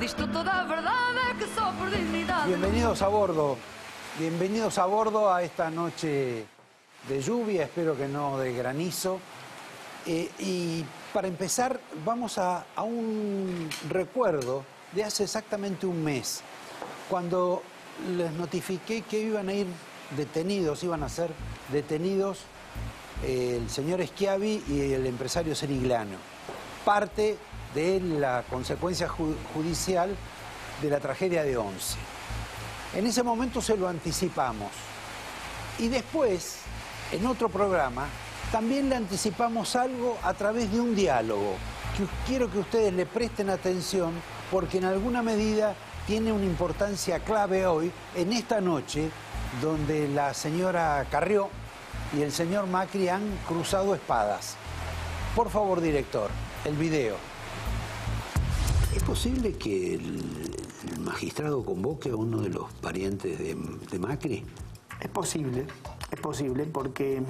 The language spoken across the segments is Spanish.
Cristo, toda a verdade é que só por dignidade. Bienvenidos a bordo. Bienvenidos a bordo a esta noche de lluvia, espero que no de granizo. Y para empezar, vamos a un recuerdo de hace exactamente un mes, cuando les notifiqué que iban a ser detenidos el señor Schiavi y el empresario Serigliano. Parte de la consecuencia judicial de la tragedia de Once. En ese momento se lo anticipamos. Y después, en otro programa, también le anticipamos algo a través de un diálogo, que quiero que ustedes le presten atención, porque en alguna medida tiene una importancia clave hoy, en esta noche, donde la señora Carrió y el señor Macri han cruzado espadas. Por favor, director, el video. ¿Es posible que el magistrado convoque a uno de los parientes de Macri? Es posible porque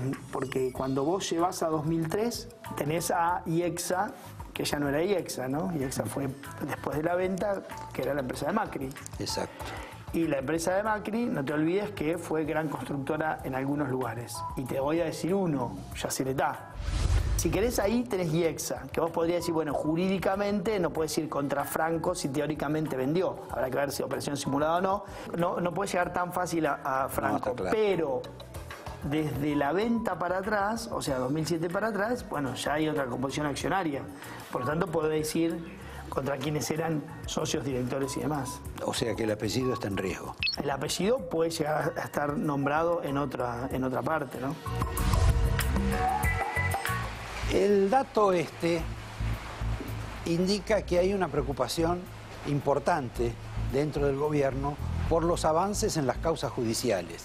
cuando vos llevas a 2003 tenés a IEXA, que ya no era IEXA, ¿no? IEXA fue después de la venta, que era la empresa de Macri. Exacto. Y la empresa de Macri, no te olvides que fue gran constructora en algunos lugares. Y te voy a decir uno, Yacyretá. Si querés, ahí tenés IEXA, que vos podrías decir, bueno, jurídicamente no puedes ir contra Franco si teóricamente vendió. Habrá que ver si operación simulada o no. No puede llegar tan fácil a Franco. No, claro. Pero desde la venta para atrás, o sea, 2007 para atrás, bueno, ya hay otra composición accionaria. Por lo tanto, podés ir contra quienes eran socios, directores y demás. O sea que el apellido está en riesgo. El apellido puede llegar a estar nombrado en otra parte, ¿no? El dato indica que hay una preocupación importante dentro del gobierno por los avances en las causas judiciales.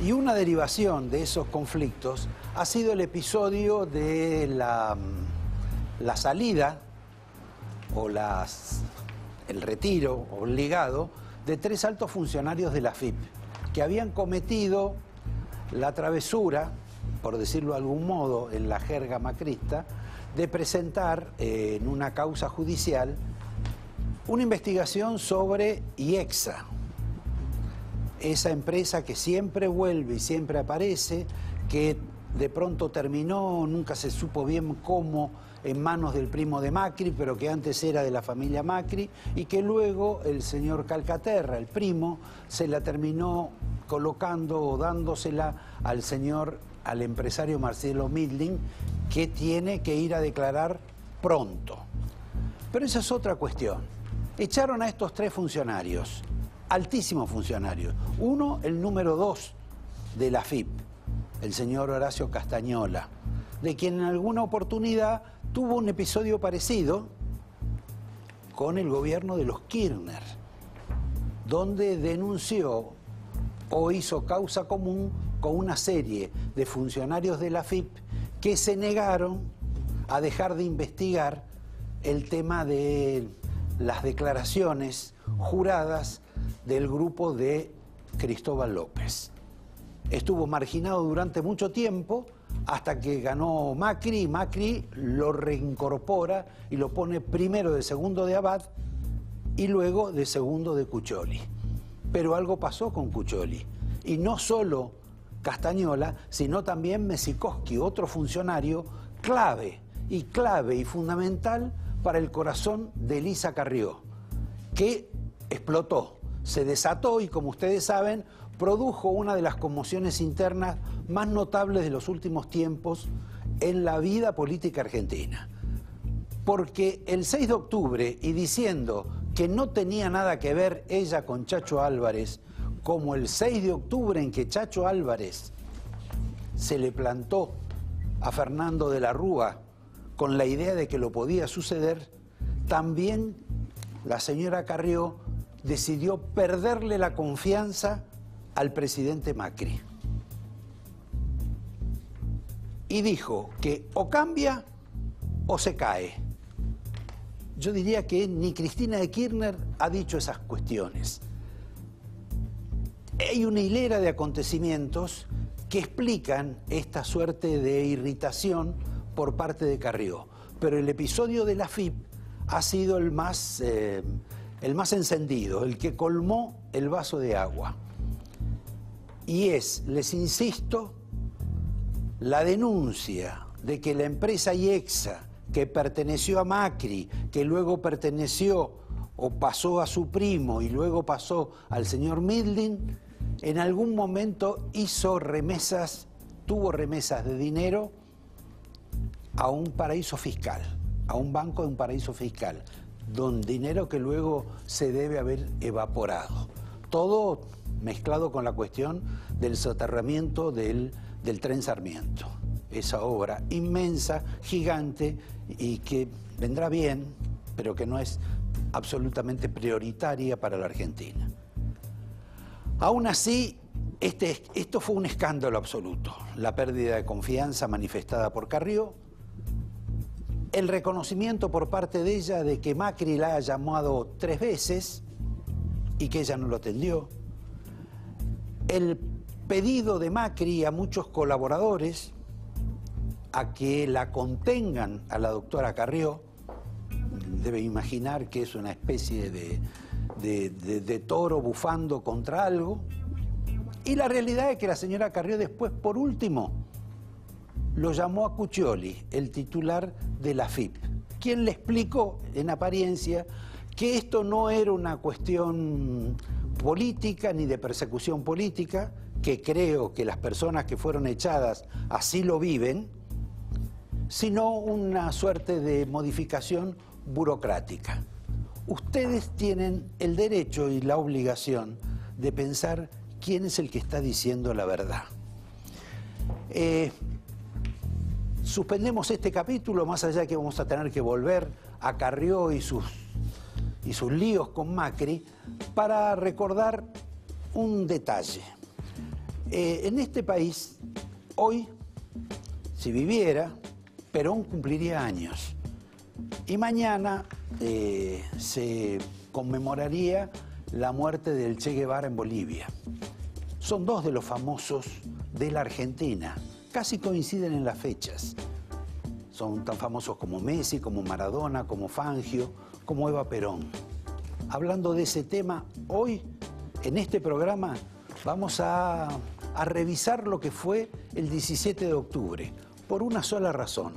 Y una derivación de esos conflictos ha sido el episodio de la salida o el retiro obligado de 3 altos funcionarios de la AFIP que habían cometido la travesura, por decirlo de algún modo, en la jerga macrista, de presentar en una causa judicial una investigación sobre IEXA, esa empresa que siempre vuelve y siempre aparece, que de pronto terminó, nunca se supo bien cómo, en manos del primo de Macri, pero que antes era de la familia Macri, y que luego el señor Calcaterra, el primo, se la terminó colocando o dándosela al empresario Marcelo Midling, que tiene que ir a declarar pronto. Pero esa es otra cuestión. Echaron a estos 3 funcionarios, altísimos funcionarios. Uno, el número 2 de la AFIP, el señor Horacio Castañola, de quien en alguna oportunidad tuvo un episodio parecido con el gobierno de los Kirchner, donde denunció o hizo causa común con una serie de funcionarios de la AFIP que se negaron a dejar de investigar el tema de las declaraciones juradas del grupo de Cristóbal López. Estuvo marginado durante mucho tiempo hasta que ganó Macri, y Macri lo reincorpora y lo pone primero de segundo de Abad y luego de segundo de Cuccioli. Pero algo pasó con Cuccioli, y no solo Castañola, sino también Mesikoski, otro funcionario clave y fundamental para el corazón de Elisa Carrió, que explotó, se desató y, como ustedes saben, produjo una de las conmociones internas más notables de los últimos tiempos en la vida política argentina. Porque el 6 de octubre, y diciendo que no tenía nada que ver ella con Chacho Álvarez, como el 6 de octubre en que Chacho Álvarez se le plantó a Fernando de la Rúa con la idea de que lo podía suceder, también la señora Carrió decidió perderle la confianza al presidente Macri. Y dijo que o cambia o se cae. Yo diría que ni Cristina de Kirchner ha dicho esas cuestiones. Hay una hilera de acontecimientos que explican esta suerte de irritación por parte de Carrió. Pero el episodio de la AFIP ha sido el más el más encendido, el que colmó el vaso de agua. Y es, les insisto, la denuncia de que la empresa IEXA, que perteneció a Macri, que luego perteneció o pasó a su primo y luego pasó al señor Midling, en algún momento hizo remesas, tuvo remesas de dinero a un paraíso fiscal, a un banco de un paraíso fiscal, dinero que luego se debe haber evaporado. Todo mezclado con la cuestión del soterramiento del Tren Sarmiento. Esa obra inmensa, gigante y que vendrá bien, pero que no es absolutamente prioritaria para la Argentina. Aún así, esto fue un escándalo absoluto. La pérdida de confianza manifestada por Carrió, el reconocimiento por parte de ella de que Macri la ha llamado 3 veces y que ella no lo atendió, el pedido de Macri a muchos colaboradores a que la contengan a la doctora Carrió. Debe imaginar que es una especie de toro bufando contra algo. Y la realidad es que la señora Carrió después, por último, lo llamó a Cuccioli, el titular de la AFIP, quien le explicó, en apariencia, que esto no era una cuestión política ni de persecución política, que creo que las personas que fueron echadas así lo viven, sino una suerte de modificación burocrática. Ustedes tienen el derecho y la obligación de pensar quién es el que está diciendo la verdad. Suspendemos este capítulo, más allá de que vamos a tener que volver a Carrió y sus líos con Macri, para recordar un detalle. En este país, hoy, si viviera, Perón cumpliría años. Y mañana se conmemoraría la muerte del Che Guevara en Bolivia. Son 2 de los famosos de la Argentina. Casi coinciden en las fechas. Son tan famosos como Messi, como Maradona, como Fangio, como Eva Perón. Hablando de ese tema, hoy, en este programa, vamos a revisar lo que fue el 17 de octubre, por una sola razón.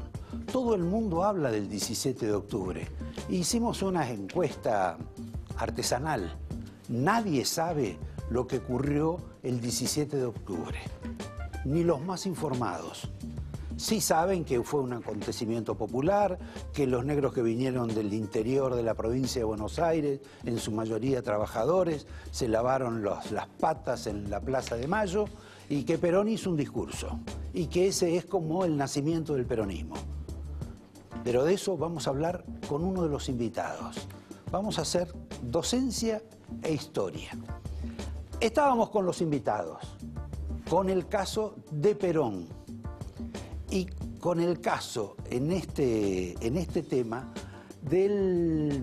Todo el mundo habla del 17 de octubre. Hicimos una encuesta artesanal. Nadie sabe lo que ocurrió el 17 de octubre, ni los más informados. Sí saben que fue un acontecimiento popular, que los negros que vinieron del interior de la provincia de Buenos Aires, en su mayoría trabajadores, se lavaron las patas en la Plaza de Mayo y que Perón hizo un discurso y que ese es como el nacimiento del peronismo. Pero de eso vamos a hablar con uno de los invitados. Vamos a hacer docencia e historia. Estábamos con los invitados, con el caso de Perón y con el caso en este tema de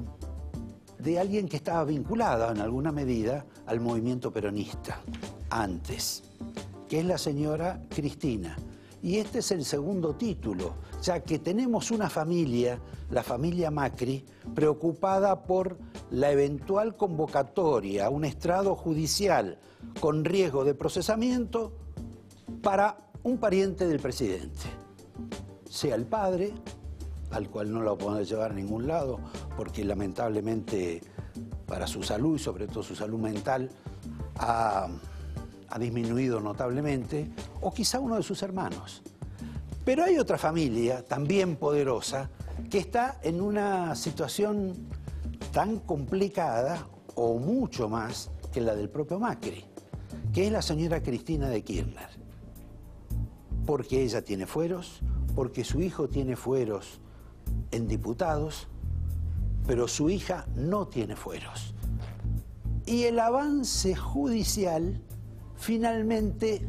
alguien que estaba vinculado en alguna medida al movimiento peronista antes, que es la señora Cristina. Y este es el segundo título, ya que tenemos una familia, la familia Macri, preocupada por la eventual convocatoria a un estrado judicial con riesgo de procesamiento para un pariente del presidente, sea el padre, al cual no lo podemos llevar a ningún lado, porque lamentablemente para su salud y sobre todo su salud mental ha disminuido notablemente, o quizá uno de sus hermanos. Pero hay otra familia, también poderosa, que está en una situación tan complicada, o mucho más, que la del propio Macri, que es la señora Cristina de Kirchner. Porque ella tiene fueros, porque su hijo tiene fueros en diputados, pero su hija no tiene fueros. Y el avance judicial finalmente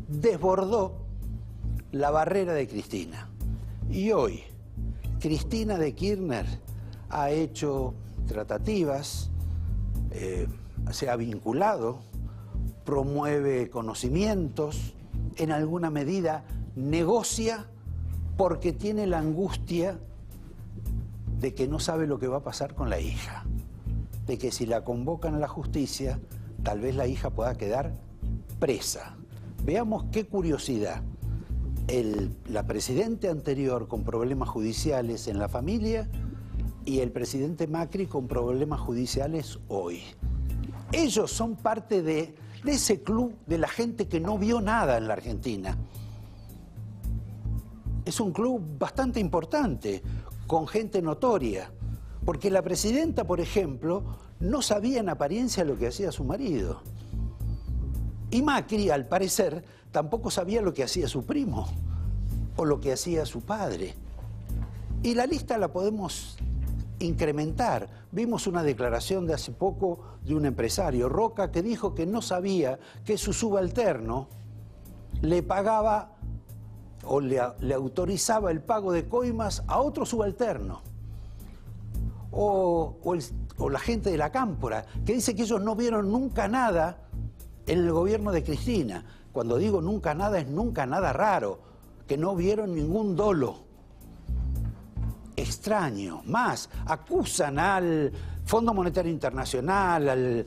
desbordó la barrera de Cristina. Y hoy, Cristina de Kirchner ha hecho tratativas, se ha vinculado, promueve conocimientos, en alguna medida negocia porque tiene la angustia de que no sabe lo que va a pasar con la hija. de que si la convocan a la justicia, tal vez la hija pueda quedar presa. Veamos qué curiosidad. La presidente anterior con problemas judiciales en la familia y el presidente Macri con problemas judiciales hoy. Ellos son parte de ese club de la gente que no vio nada en la Argentina. Es un club bastante importante, con gente notoria, porque la presidenta, por ejemplo, no sabía en apariencia lo que hacía su marido. Y Macri, al parecer, tampoco sabía lo que hacía su primo o lo que hacía su padre. Y la lista la podemos incrementar. Vimos una declaración de hace poco de un empresario, Roca, que dijo que no sabía que su subalterno le pagaba o le autorizaba el pago de coimas a otro subalterno. O la gente de la Cámpora, que dice que ellos no vieron nunca nada en el gobierno de Cristina. Cuando digo nunca nada, es nunca nada raro, que no vieron ningún dolo. Extraño. Más, acusan al Fondo Monetario Internacional,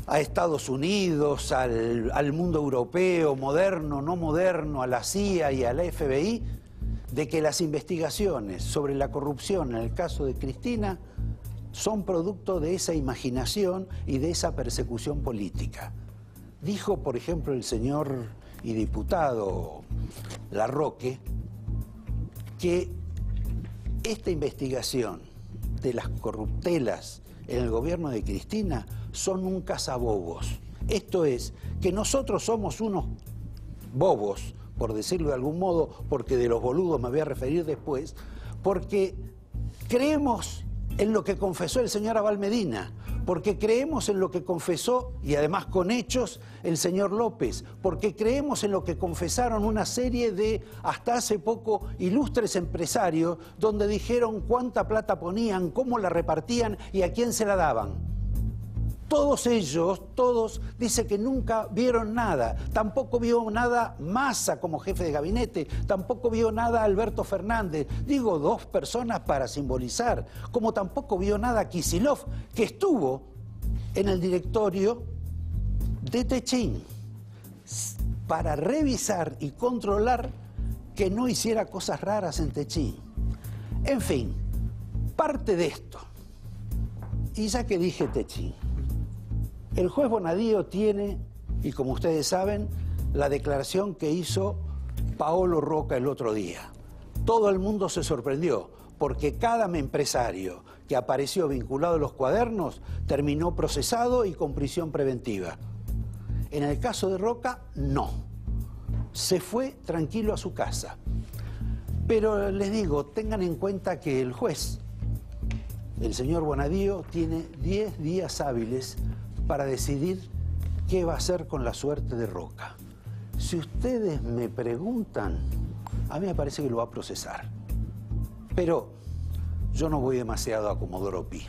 a Estados Unidos, al mundo europeo, moderno, no moderno, a la CIA y a la FBI, de que las investigaciones sobre la corrupción en el caso de Cristina son producto de esa imaginación y de esa persecución política. Dijo, por ejemplo, el señor y diputado Larroque que esta investigación de las corruptelas en el gobierno de Cristina son un cazabobos. Esto es, que nosotros somos unos bobos, por decirlo de algún modo, porque de los boludos me voy a referir después, porque creemos en lo que confesó el señor Abal Medina, porque creemos en lo que confesó, y además con hechos, el señor López, porque creemos en lo que confesaron una serie de, hasta hace poco, ilustres empresarios, donde dijeron cuánta plata ponían, cómo la repartían y a quién se la daban. Todos ellos, todos, dicen que nunca vieron nada. Tampoco vio nada Massa como jefe de gabinete, tampoco vio nada Alberto Fernández. Digo, dos personas para simbolizar. Como tampoco vio nada Kicillof, que estuvo en el directorio de Techín para revisar y controlar que no hiciera cosas raras en Techín. En fin, parte de esto. Y ya que dije Techín, el juez Bonadío tiene, y como ustedes saben, la declaración que hizo Paolo Roca el otro día. Todo el mundo se sorprendió, porque cada empresario que apareció vinculado a los cuadernos terminó procesado y con prisión preventiva. En el caso de Roca, no. Se fue tranquilo a su casa. Pero les digo, tengan en cuenta que el juez, el señor Bonadío, tiene 10 días hábiles para decidir qué va a hacer con la suerte de Roca. Si ustedes me preguntan, a mí me parece que lo va a procesar. Pero yo no voy demasiado a Comodoro Pi.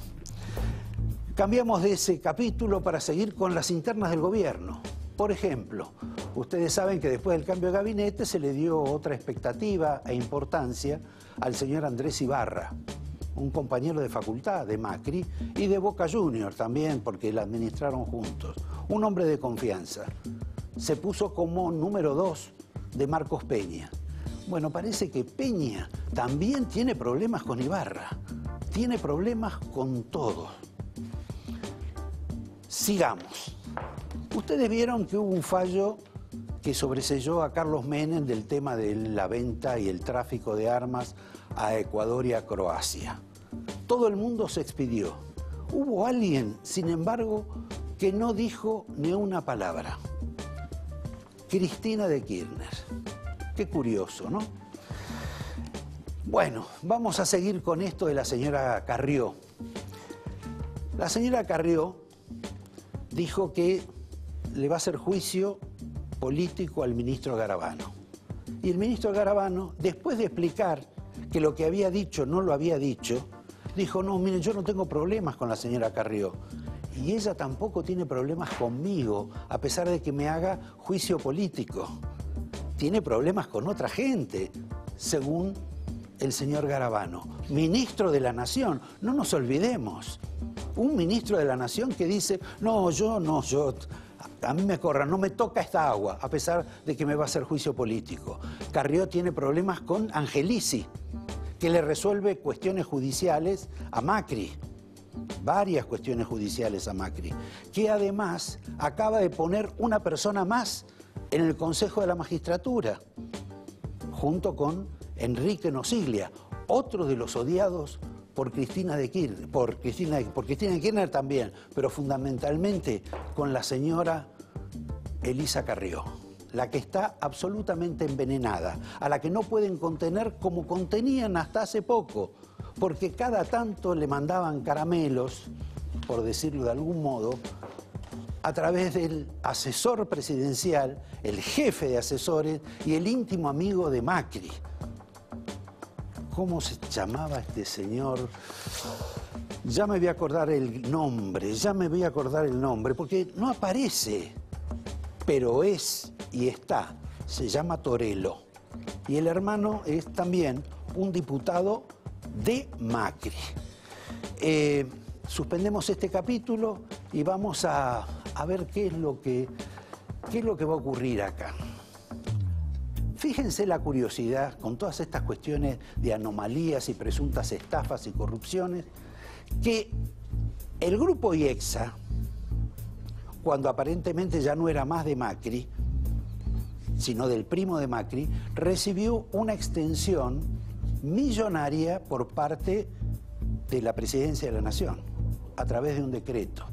Cambiamos de ese capítulo para seguir con las internas del gobierno. Por ejemplo, ustedes saben que después del cambio de gabinete se le dio otra expectativa e importancia al señor Andrés Ibarra, un compañero de facultad de Macri y de Boca Juniors también, porque la administraron juntos. Un hombre de confianza. Se puso como número 2 de Marcos Peña. Bueno, parece que Peña también tiene problemas con Ibarra. Tiene problemas con todos. Sigamos. Ustedes vieron que hubo un fallo que sobreseyó a Carlos Menem del tema de la venta y el tráfico de armas a Ecuador y a Croacia. Todo el mundo se expidió. Hubo alguien, sin embargo, que no dijo ni una palabra. Cristina de Kirchner. Qué curioso, ¿no? Bueno, vamos a seguir con esto de la señora Carrió. La señora Carrió dijo que le va a hacer juicio político al ministro Garabano. Y el ministro Garabano, después de explicar que lo que había dicho no lo había dicho, dijo, no, miren, yo no tengo problemas con la señora Carrió. Y ella tampoco tiene problemas conmigo, a pesar de que me haga juicio político. Tiene problemas con otra gente, según el señor Garabano, ministro de la Nación. No nos olvidemos un ministro de la Nación que dice, no, a mí me corran, no me toca esta agua, a pesar de que me va a hacer juicio político. Carrió tiene problemas con Angelici, que le resuelve cuestiones judiciales a Macri, varias cuestiones judiciales a Macri, que además acaba de poner una persona más en el Consejo de la Magistratura, junto con Enrique Nosiglia, otro de los odiados por Cristina Kirchner, por Cristina Kirchner también, pero fundamentalmente con la señora Elisa Carrió, la que está absolutamente envenenada, a la que no pueden contener como contenían hasta hace poco, porque cada tanto le mandaban caramelos, por decirlo de algún modo, a través del asesor presidencial, el jefe de asesores y el íntimo amigo de Macri. ¿Cómo se llamaba este señor? Ya me voy a acordar el nombre, porque no aparece, pero es y está, se llama Torello. Y el hermano es también un diputado de Macri. Suspendemos este capítulo y vamos a ver qué es lo que va a ocurrir acá. Fíjense la curiosidad con todas estas cuestiones de anomalías y presuntas estafas y corrupciones, que el grupo IEXA, cuando aparentemente ya no era más de Macri, sino del primo de Macri, recibió una extensión millonaria por parte de la Presidencia de la Nación, a través de un decreto.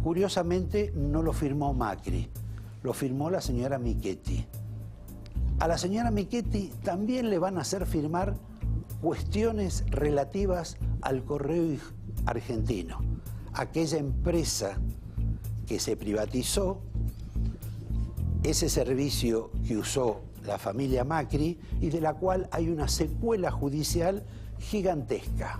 Curiosamente no lo firmó Macri, lo firmó la señora Michetti. A la señora Michetti también le van a hacer firmar cuestiones relativas al Correo Argentino, aquella empresa que se privatizó, ese servicio que usó la familia Macri y de la cual hay una secuela judicial gigantesca.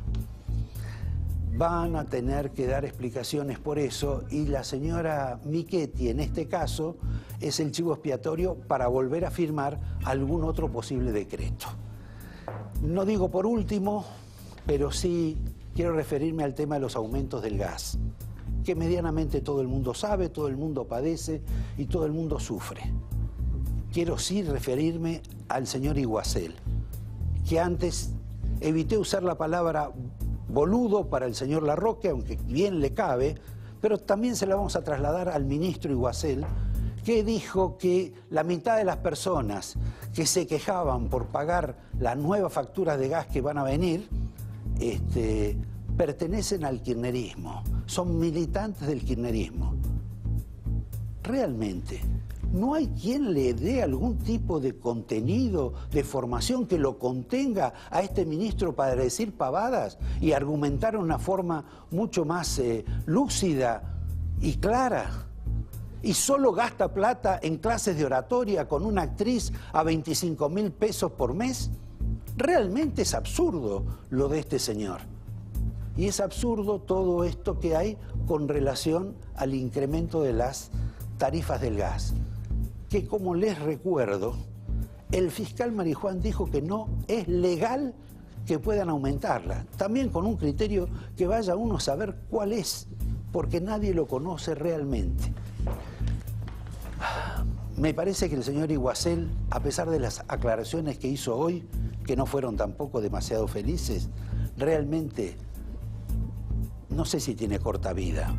Van a tener que dar explicaciones por eso y la señora Michetti, en este caso, es el chivo expiatorio para volver a firmar algún otro posible decreto. No digo por último, pero sí quiero referirme al tema de los aumentos del gas, que medianamente todo el mundo sabe, todo el mundo padece y todo el mundo sufre. Quiero sí referirme al señor Iguacel, que antes evité usar la palabra boludo para el señor Larroque, aunque bien le cabe, pero también se la vamos a trasladar al ministro Iguacel, que dijo que la mitad de las personas que se quejaban por pagar las nuevas facturas de gas que van a venir, pertenecen al kirchnerismo, son militantes del kirchnerismo. Realmente, ¿no hay quien le dé algún tipo de contenido, de formación que lo contenga a este ministro para decir pavadas y argumentar de una forma mucho más lúcida y clara? Y solo gasta plata en clases de oratoria con una actriz a 25.000 pesos por mes. Realmente es absurdo lo de este señor. Y es absurdo todo esto que hay con relación al incremento de las tarifas del gas, que como les recuerdo, el fiscal Marijuán dijo que no es legal que puedan aumentarla, también con un criterio que vaya uno a saber cuál es, porque nadie lo conoce realmente. Me parece que el señor Iguacel, a pesar de las aclaraciones que hizo hoy, que no fueron tampoco demasiado felices, realmente no sé si tiene corta vida,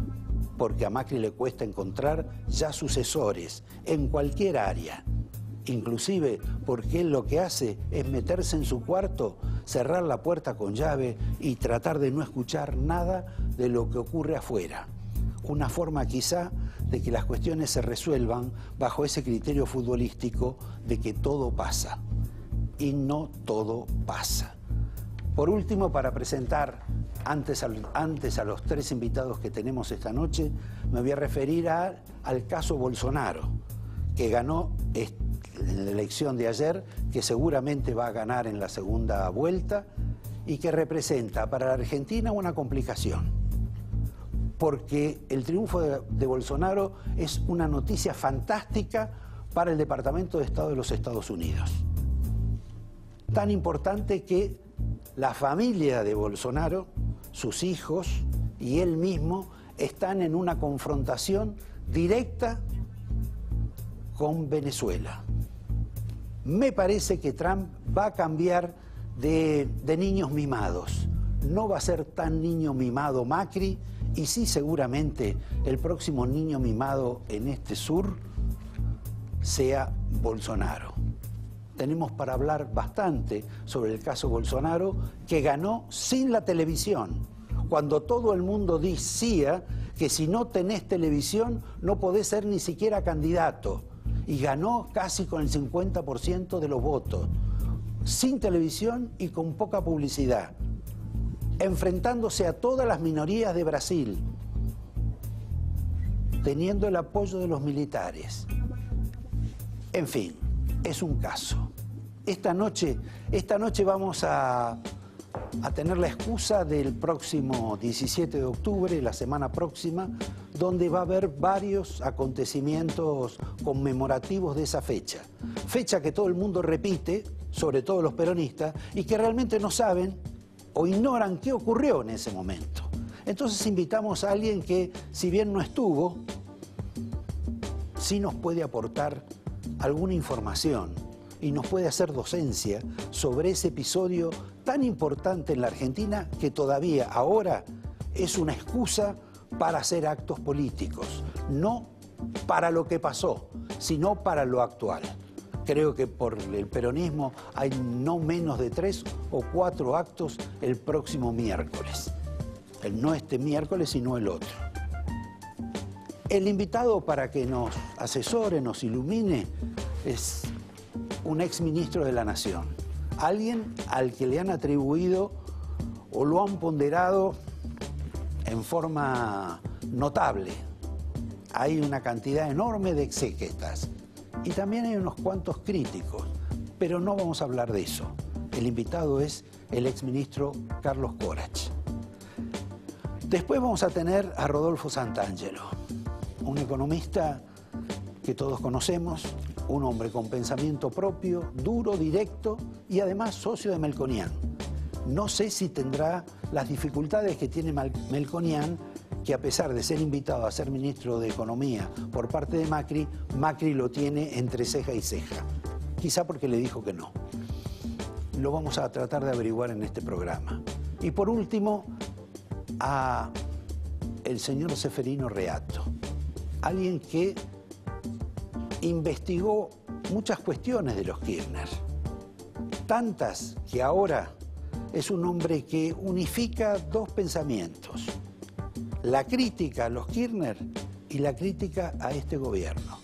porque a Macri le cuesta encontrar ya sucesores en cualquier área, inclusive porque él lo que hace es meterse en su cuarto, cerrar la puerta con llave y tratar de no escuchar nada de lo que ocurre afuera. Una forma quizá de que las cuestiones se resuelvan bajo ese criterio futbolístico de que todo pasa, y no todo pasa. Por último, para presentar antes a los tres invitados que tenemos esta noche, me voy a referir al caso Bolsonaro, que ganó en la elección de ayer, que seguramente va a ganar en la segunda vuelta y que representa para la Argentina una complicación, porque el triunfo de Bolsonaro es una noticia fantástica para el Departamento de Estado de los Estados Unidos. Tan importante que la familia de Bolsonaro, sus hijos y él mismo están en una confrontación directa con Venezuela. Me parece que Trump va a cambiar de niños mimados. No va a ser tan niño mimado Macri, y sí, seguramente el próximo niño mimado en este sur sea Bolsonaro. Tenemos para hablar bastante sobre el caso Bolsonaro, que ganó sin la televisión, cuando todo el mundo decía que si no tenés televisión no podés ser ni siquiera candidato, y ganó casi con el 50% de los votos, sin televisión y con poca publicidad, enfrentándose a todas las minorías de Brasil, teniendo el apoyo de los militares. En fin, es un caso. Esta noche vamos a tener la excusa del próximo 17 de octubre, la semana próxima, donde va a haber varios acontecimientos conmemorativos de esa fecha. Fecha que todo el mundo repite, sobre todo los peronistas, y que realmente no saben o ignoran qué ocurrió en ese momento. Entonces invitamos a alguien que, si bien no estuvo, sí nos puede aportar alguna información y nos puede hacer docencia sobre ese episodio tan importante en la Argentina, que todavía ahora es una excusa para hacer actos políticos, no para lo que pasó, sino para lo actual. Creo que por el peronismo hay no menos de 3 o 4 actos el próximo miércoles. No este miércoles, sino el otro. El invitado para que nos asesore, nos ilumine, es un exministro de la Nación. Alguien al que le han atribuido o lo han ponderado en forma notable. Hay una cantidad enorme de exégetas. Y también hay unos cuantos críticos, pero no vamos a hablar de eso. El invitado es el exministro Carlos Corach. Después vamos a tener a Rodolfo Santangelo, un economista que todos conocemos, un hombre con pensamiento propio, duro, directo y además socio de Melconian. No sé si tendrá las dificultades que tiene Melconian, que a pesar de ser invitado a ser ministro de Economía por parte de Macri, Macri lo tiene entre ceja y ceja. Quizá porque le dijo que no. Lo vamos a tratar de averiguar en este programa. Y por último, a el señor Ceferino Reato, alguien que investigó muchas cuestiones de los Kirchner, tantas que ahora es un hombre que unifica dos pensamientos: la crítica a los Kirchner y la crítica a este gobierno.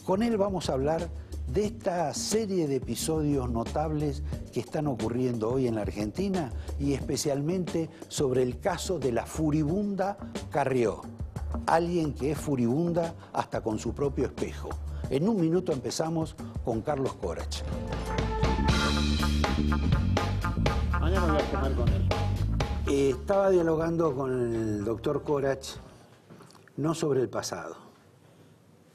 Con él vamos a hablar de esta serie de episodios notables que están ocurriendo hoy en la Argentina, y especialmente sobre el caso de la furibunda Carrió, alguien que es furibunda hasta con su propio espejo. En un minuto empezamos con Carlos Corach. Mañana voy a comer con él. Estaba dialogando con el doctor Corach, no sobre el pasado,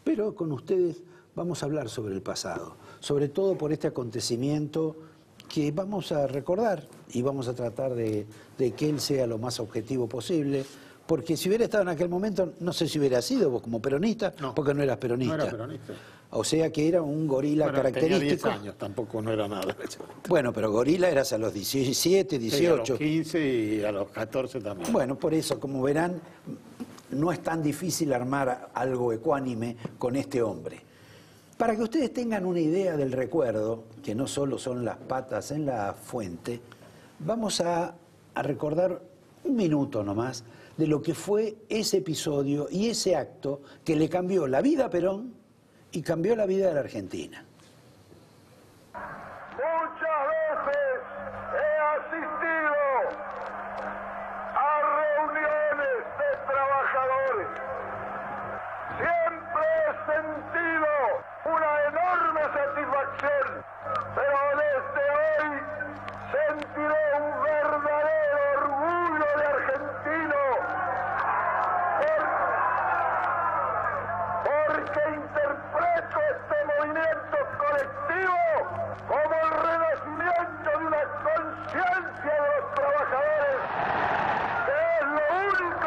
pero con ustedes vamos a hablar sobre el pasado, sobre todo por este acontecimiento que vamos a recordar y vamos a tratar de que él sea lo más objetivo posible, porque si hubiera estado en aquel momento, no sé si hubiera sido vos como peronista, no, porque no eras peronista. No era peronista. O sea que era un gorila característico. Tenía 10 años, tampoco no era nada. Bueno, pero gorila eras a los 17, 18. Sí, a los 15 y a los 14 también. Bueno, por eso, como verán, no es tan difícil armar algo ecuánime con este hombre. Para que ustedes tengan una idea del recuerdo, que no solo son las patas en la fuente, vamos a recordar un minuto nomás de lo que fue ese episodio y ese acto que le cambió la vida a Perón y cambió la vida de la Argentina. Muchas veces he asistido a reuniones de trabajadores. Siempre he sentido una enorme satisfacción, pero desde hoy sentiré un verdadero orgullo de argentino, porque interpreto este movimiento colectivo como el renacimiento de una conciencia de los trabajadores, que es lo único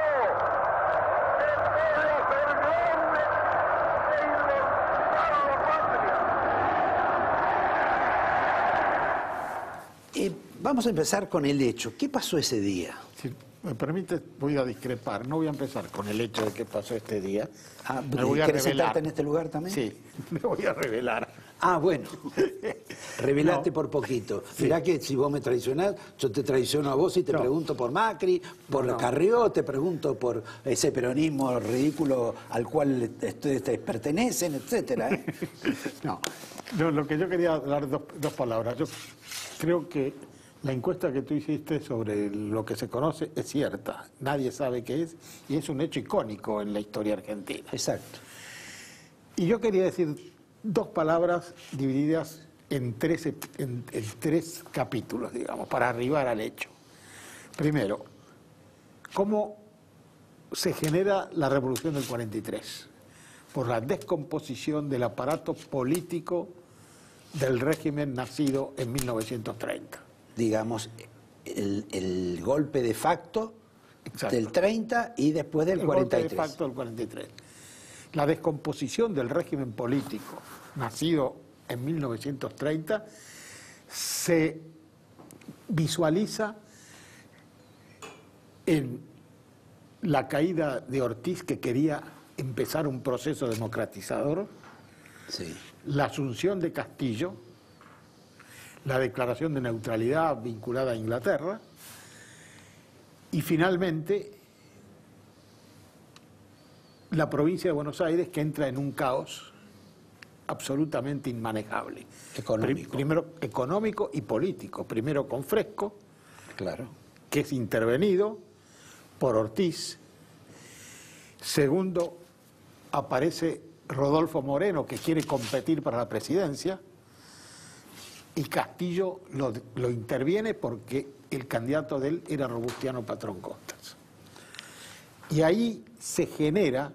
Vamos a empezar con el hecho. ¿Qué pasó ese día? Si me permite, voy a discrepar. No voy a empezar con el hecho de qué pasó este día. Me voy a ¿Querés revelar. sentarte en este lugar también? Sí, me voy a revelar. Ah, bueno. Revelate No. por poquito. Sí. Mirá que si vos me traicionás, yo te traiciono a vos y te No. pregunto por Macri, por Carrió, te pregunto por ese peronismo ridículo al cual ustedes pertenecen, etcétera. ¿Eh? No, lo que yo quería hablar dos palabras. Yo creo que la encuesta que tú hiciste sobre lo que se conoce es cierta. Nadie sabe qué es y es un hecho icónico en la historia argentina. Exacto. Y yo quería decir dos palabras divididas en tres capítulos, digamos, para arribar al hecho. Primero, ¿cómo se genera la revolución del 43? Por la descomposición del aparato político del régimen nacido en 1930. Digamos, el golpe de facto Exacto. del 30 y después del El 43. golpe de facto del 43. La descomposición del régimen político nacido en 1930 se visualiza en la caída de Ortiz, que quería empezar un proceso democratizador, Sí. la asunción de Castillo, la declaración de neutralidad vinculada a Inglaterra y finalmente la provincia de Buenos Aires, que entra en un caos absolutamente inmanejable. Económico. Primero económico y político. Primero con Fresco, Claro. que es intervenido por Ortiz. Segundo, aparece Rodolfo Moreno, que quiere competir para la presidencia, y Castillo lo interviene porque el candidato de él era Robustiano Patrón Costas. Y ahí se genera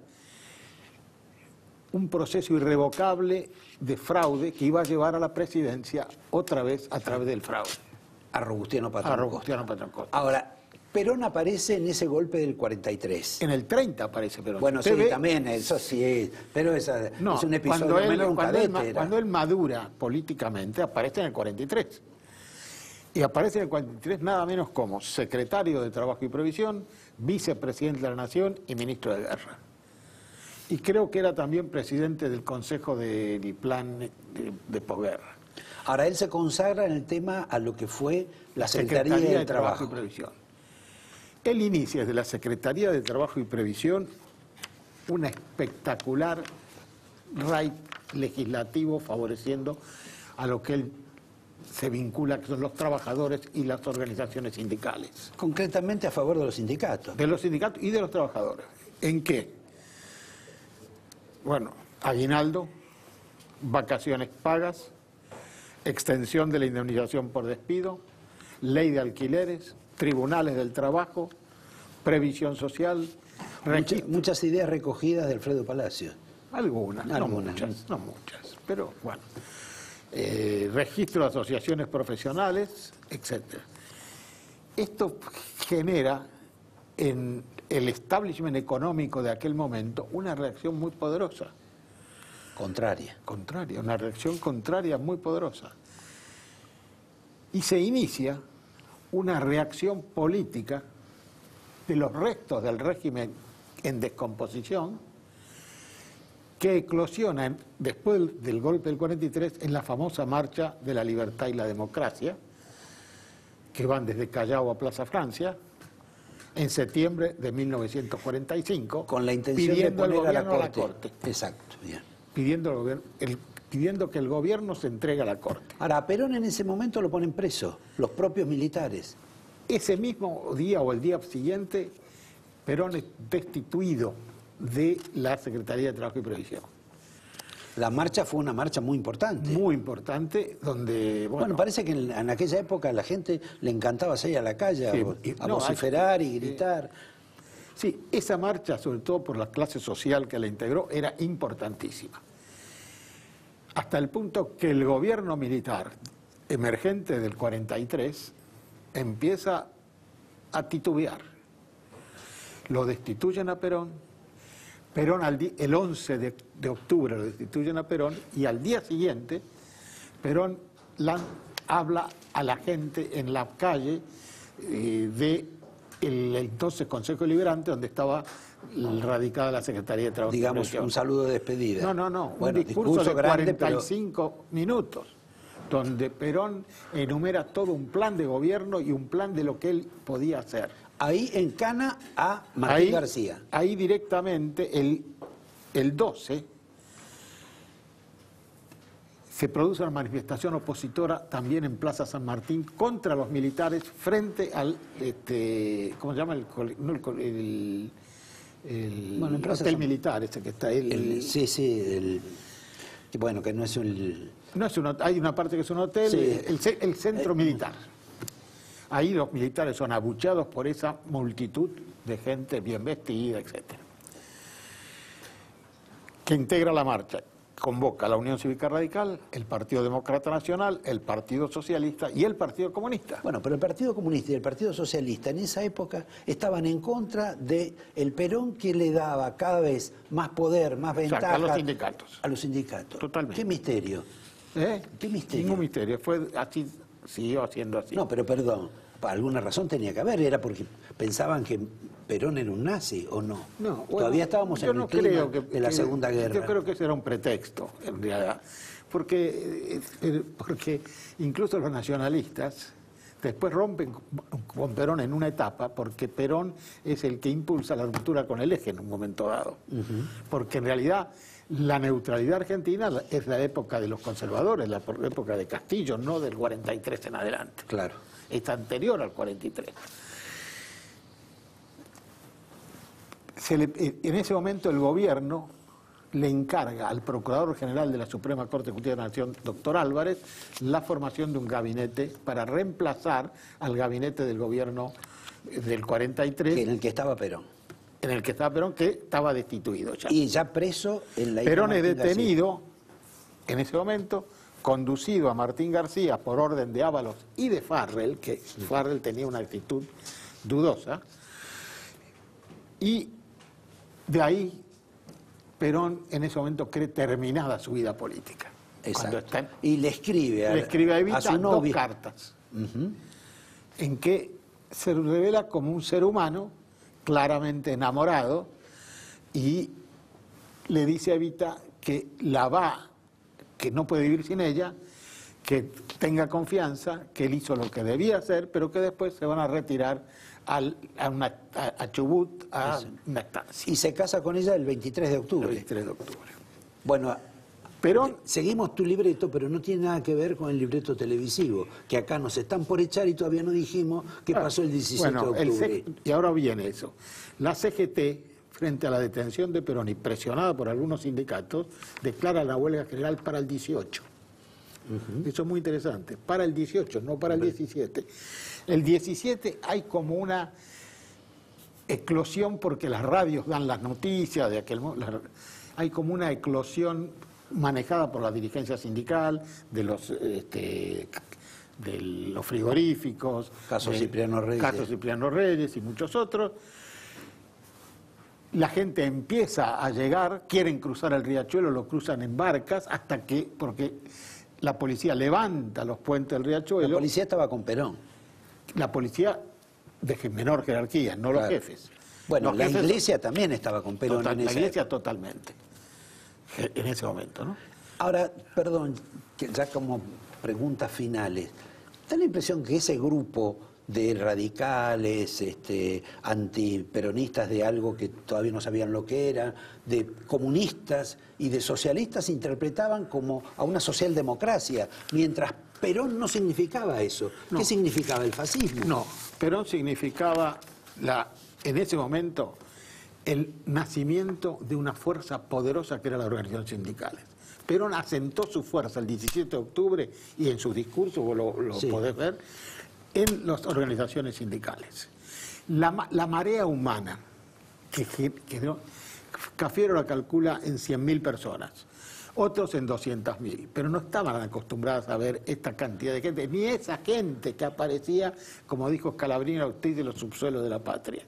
un proceso irrevocable de fraude que iba a llevar a la presidencia otra vez a través del fraude. A Robustiano Patrón A Costa. Robustiano Patrón Costas. Ahora, Perón aparece en ese golpe del 43. En el 30 aparece Perón. Bueno, Usted sí, ve- también, eso sí, pero No, es un episodio cuando él, menos, un cuando él cadete era. cuando él madura políticamente, aparece en el 43. Y aparece en el 43 nada menos como secretario de Trabajo y Previsión, vicepresidente de la Nación y ministro de Guerra. Y creo que era también presidente del Consejo del Plan de Posguerra. Ahora, él se consagra en el tema a lo que fue la Secretaría del de Trabajo. y Previsión. Él inicia desde la Secretaría de Trabajo y Previsión una espectacular raid legislativo favoreciendo a lo que él se vincula, que son los trabajadores y las organizaciones sindicales. Concretamente a favor de los sindicatos. De los sindicatos y de los trabajadores. ¿En qué? Bueno, aguinaldo, vacaciones pagas, extensión de la indemnización por despido, ley de alquileres, tribunales del trabajo, previsión social, Muchas ideas recogidas de Alfredo Palacio. algunas, no Algunas, muchas, pero bueno. Registro de asociaciones profesionales, etc. Esto genera en el establishment económico de aquel momento una reacción muy poderosa. Contraria. Contraria, una reacción contraria muy poderosa. Y se inicia una reacción política de los restos del régimen en descomposición que eclosiona después del golpe del 43 en la famosa Marcha de la Libertad y la Democracia, que van desde Callao a Plaza Francia, en septiembre de 1945, Con la intención de pidiendo al poner a la gobierno corte. Exacto, bien. pidiendo que el gobierno se entregue a la Corte. Ahora, a Perón en ese momento lo ponen preso, los propios militares. Ese mismo día o el día siguiente, Perón es destituido de la Secretaría de Trabajo y Previsión. La marcha fue una marcha muy importante. Muy importante, donde... Bueno, parece que en aquella época a la gente le encantaba salir a la calle Sí, a vociferar y gritar. Sí, esa marcha, sobre todo por la clase social que la integró, era importantísima. Hasta el punto que el gobierno militar emergente del 43 empieza a titubear. Lo destituyen a Perón, el 11 de octubre lo destituyen a Perón y al día siguiente Perón habla a la gente en la calle de el entonces Consejo Deliberante, donde estaba radicada la Secretaría de Trabajo. Digamos, un saludo de despedida. No, Bueno, un discurso de grande, 45 minutos, donde Perón enumera todo un plan de gobierno y un plan de lo que él podía hacer. Ahí encana a Martín García. Ahí directamente, el 12, se produce una manifestación opositora también en Plaza San Martín contra los militares frente al, ¿cómo se llama? Bueno, en Plaza hotel San... militar, ese que está ahí. Que bueno, que no es un... No es hay una parte que es un hotel, sí. el centro militar. Ahí los militares son abucheados por esa multitud de gente bien vestida, etc. Que integra la marcha. Convoca a la Unión Cívica Radical, el Partido Demócrata Nacional, el Partido Socialista y el Partido Comunista. Bueno, pero el Partido Comunista y el Partido Socialista en esa época estaban en contra del Perón, que le daba cada vez más poder, más ventaja... a los sindicatos. A los sindicatos. Totalmente. ¿Qué misterio? ¿Qué misterio? Ningún misterio, fue así, siguió siendo así. No, pero perdón, por alguna razón tenía que haber, era porque pensaban que Perón era un nazi, ¿o no? No, bueno, todavía estábamos en el clima de la Segunda Guerra. Yo creo que ese era un pretexto, en realidad, porque incluso los nacionalistas después rompen con Perón en una etapa, porque Perón es el que impulsa la ruptura con el eje en un momento dado. Porque en realidad la neutralidad argentina es la época de los conservadores, la época de Castillo, no del 43 en adelante. Claro. Es anterior al 43. En ese momento el gobierno le encarga al Procurador General de la Suprema Corte de Justicia de la Nación, doctor Álvarez, la formación de un gabinete para reemplazar al gabinete del gobierno del 43. En el que estaba Perón. En el que estaba Perón, que estaba destituido ya. Y ya preso en la isla Perón es Martín detenido en ese momento, conducido a Martín García por orden de Ábalos y de Farrell, que Farrell tenía una actitud dudosa, y de ahí Perón en ese momento cree terminada su vida política. Exacto. Y le escribe a Evita a su novia 2 cartas, en que se revela como un ser humano claramente enamorado, y le dice a Evita que que no puede vivir sin ella, que tenga confianza, que él hizo lo que debía hacer, pero que después se van a retirar a Chubut, a una estancia. Y se casa con ella el 23 de octubre. El 23 de octubre. Bueno, Perón, seguimos tu libreto, pero no tiene nada que ver con el libreto televisivo, que acá nos están por echar y todavía no dijimos qué pasó el 17 de octubre. Y ahora viene eso. La CGT, frente a la detención de Perón y presionada por algunos sindicatos, declara la huelga general para el 18. Eso es muy interesante. Para el 18, no para el 17. El 17 hay como una eclosión, porque las radios dan las noticias de aquel momento. Hay como una eclosión manejada por la dirigencia sindical, de los frigoríficos, Caso Cipriano Reyes y muchos otros. La gente empieza a llegar, quieren cruzar el riachuelo, lo cruzan en barcas, porque la policía levanta los puentes del riachuelo. La policía estaba con Perón. La policía de menor jerarquía, no los jefes. Bueno, la iglesia también estaba con Perón. La iglesia totalmente, en ese momento, ¿no? Ahora, perdón, ya como preguntas finales, ¿da la impresión que ese grupo de radicales, antiperonistas de algo que todavía no sabían lo que era, de comunistas y de socialistas interpretaban como a una socialdemocracia, mientras Perón no significaba eso? No. ¿Qué significaba el fascismo? No, Perón significaba en ese momento el nacimiento de una fuerza poderosa que era la organización sindicales. Perón asentó su fuerza el 17 de octubre y en sus discursos, vos lo podés ver, en las organizaciones sindicales. La marea humana, que Cafiero la calcula en 100.000 personas, otros en 200.000, pero no estaban acostumbradas a ver esta cantidad de gente, ni esa gente que aparecía, como dijo Scalabrini, a usted de los subsuelos de la patria.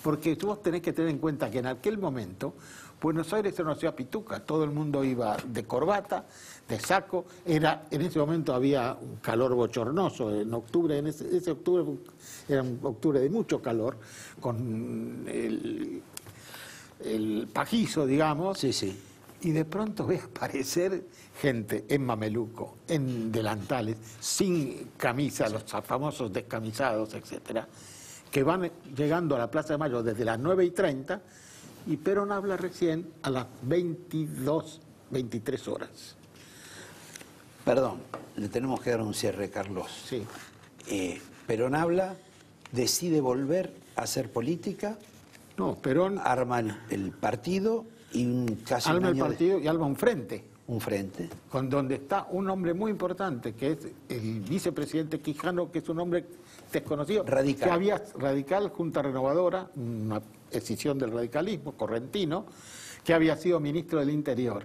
Porque vos tenés que tener en cuenta que en aquel momento Buenos Aires era una ciudad pituca, todo el mundo iba de corbata, de saco, en ese momento había un calor bochornoso, en octubre, ese octubre era un octubre de mucho calor, con el pajizo, digamos, Sí, sí. y de pronto ves aparecer gente en mameluco, en delantales, sin camisa, los famosos descamisados, etcétera, que van llegando a la Plaza de Mayo desde las 9:30, y Perón habla recién a las 22, 23 horas. Perdón, le tenemos que dar un cierre, Carlos. Sí. Perón habla, decide volver a hacer política, No, Perón arma el partido y casi un arma el año partido y arma un frente, un frente. con donde está un hombre muy importante, que es el vicepresidente Quijano, que es un hombre desconocido, Radical. que había radical, Junta Renovadora, una escisión del radicalismo, correntino, que había sido ministro del Interior,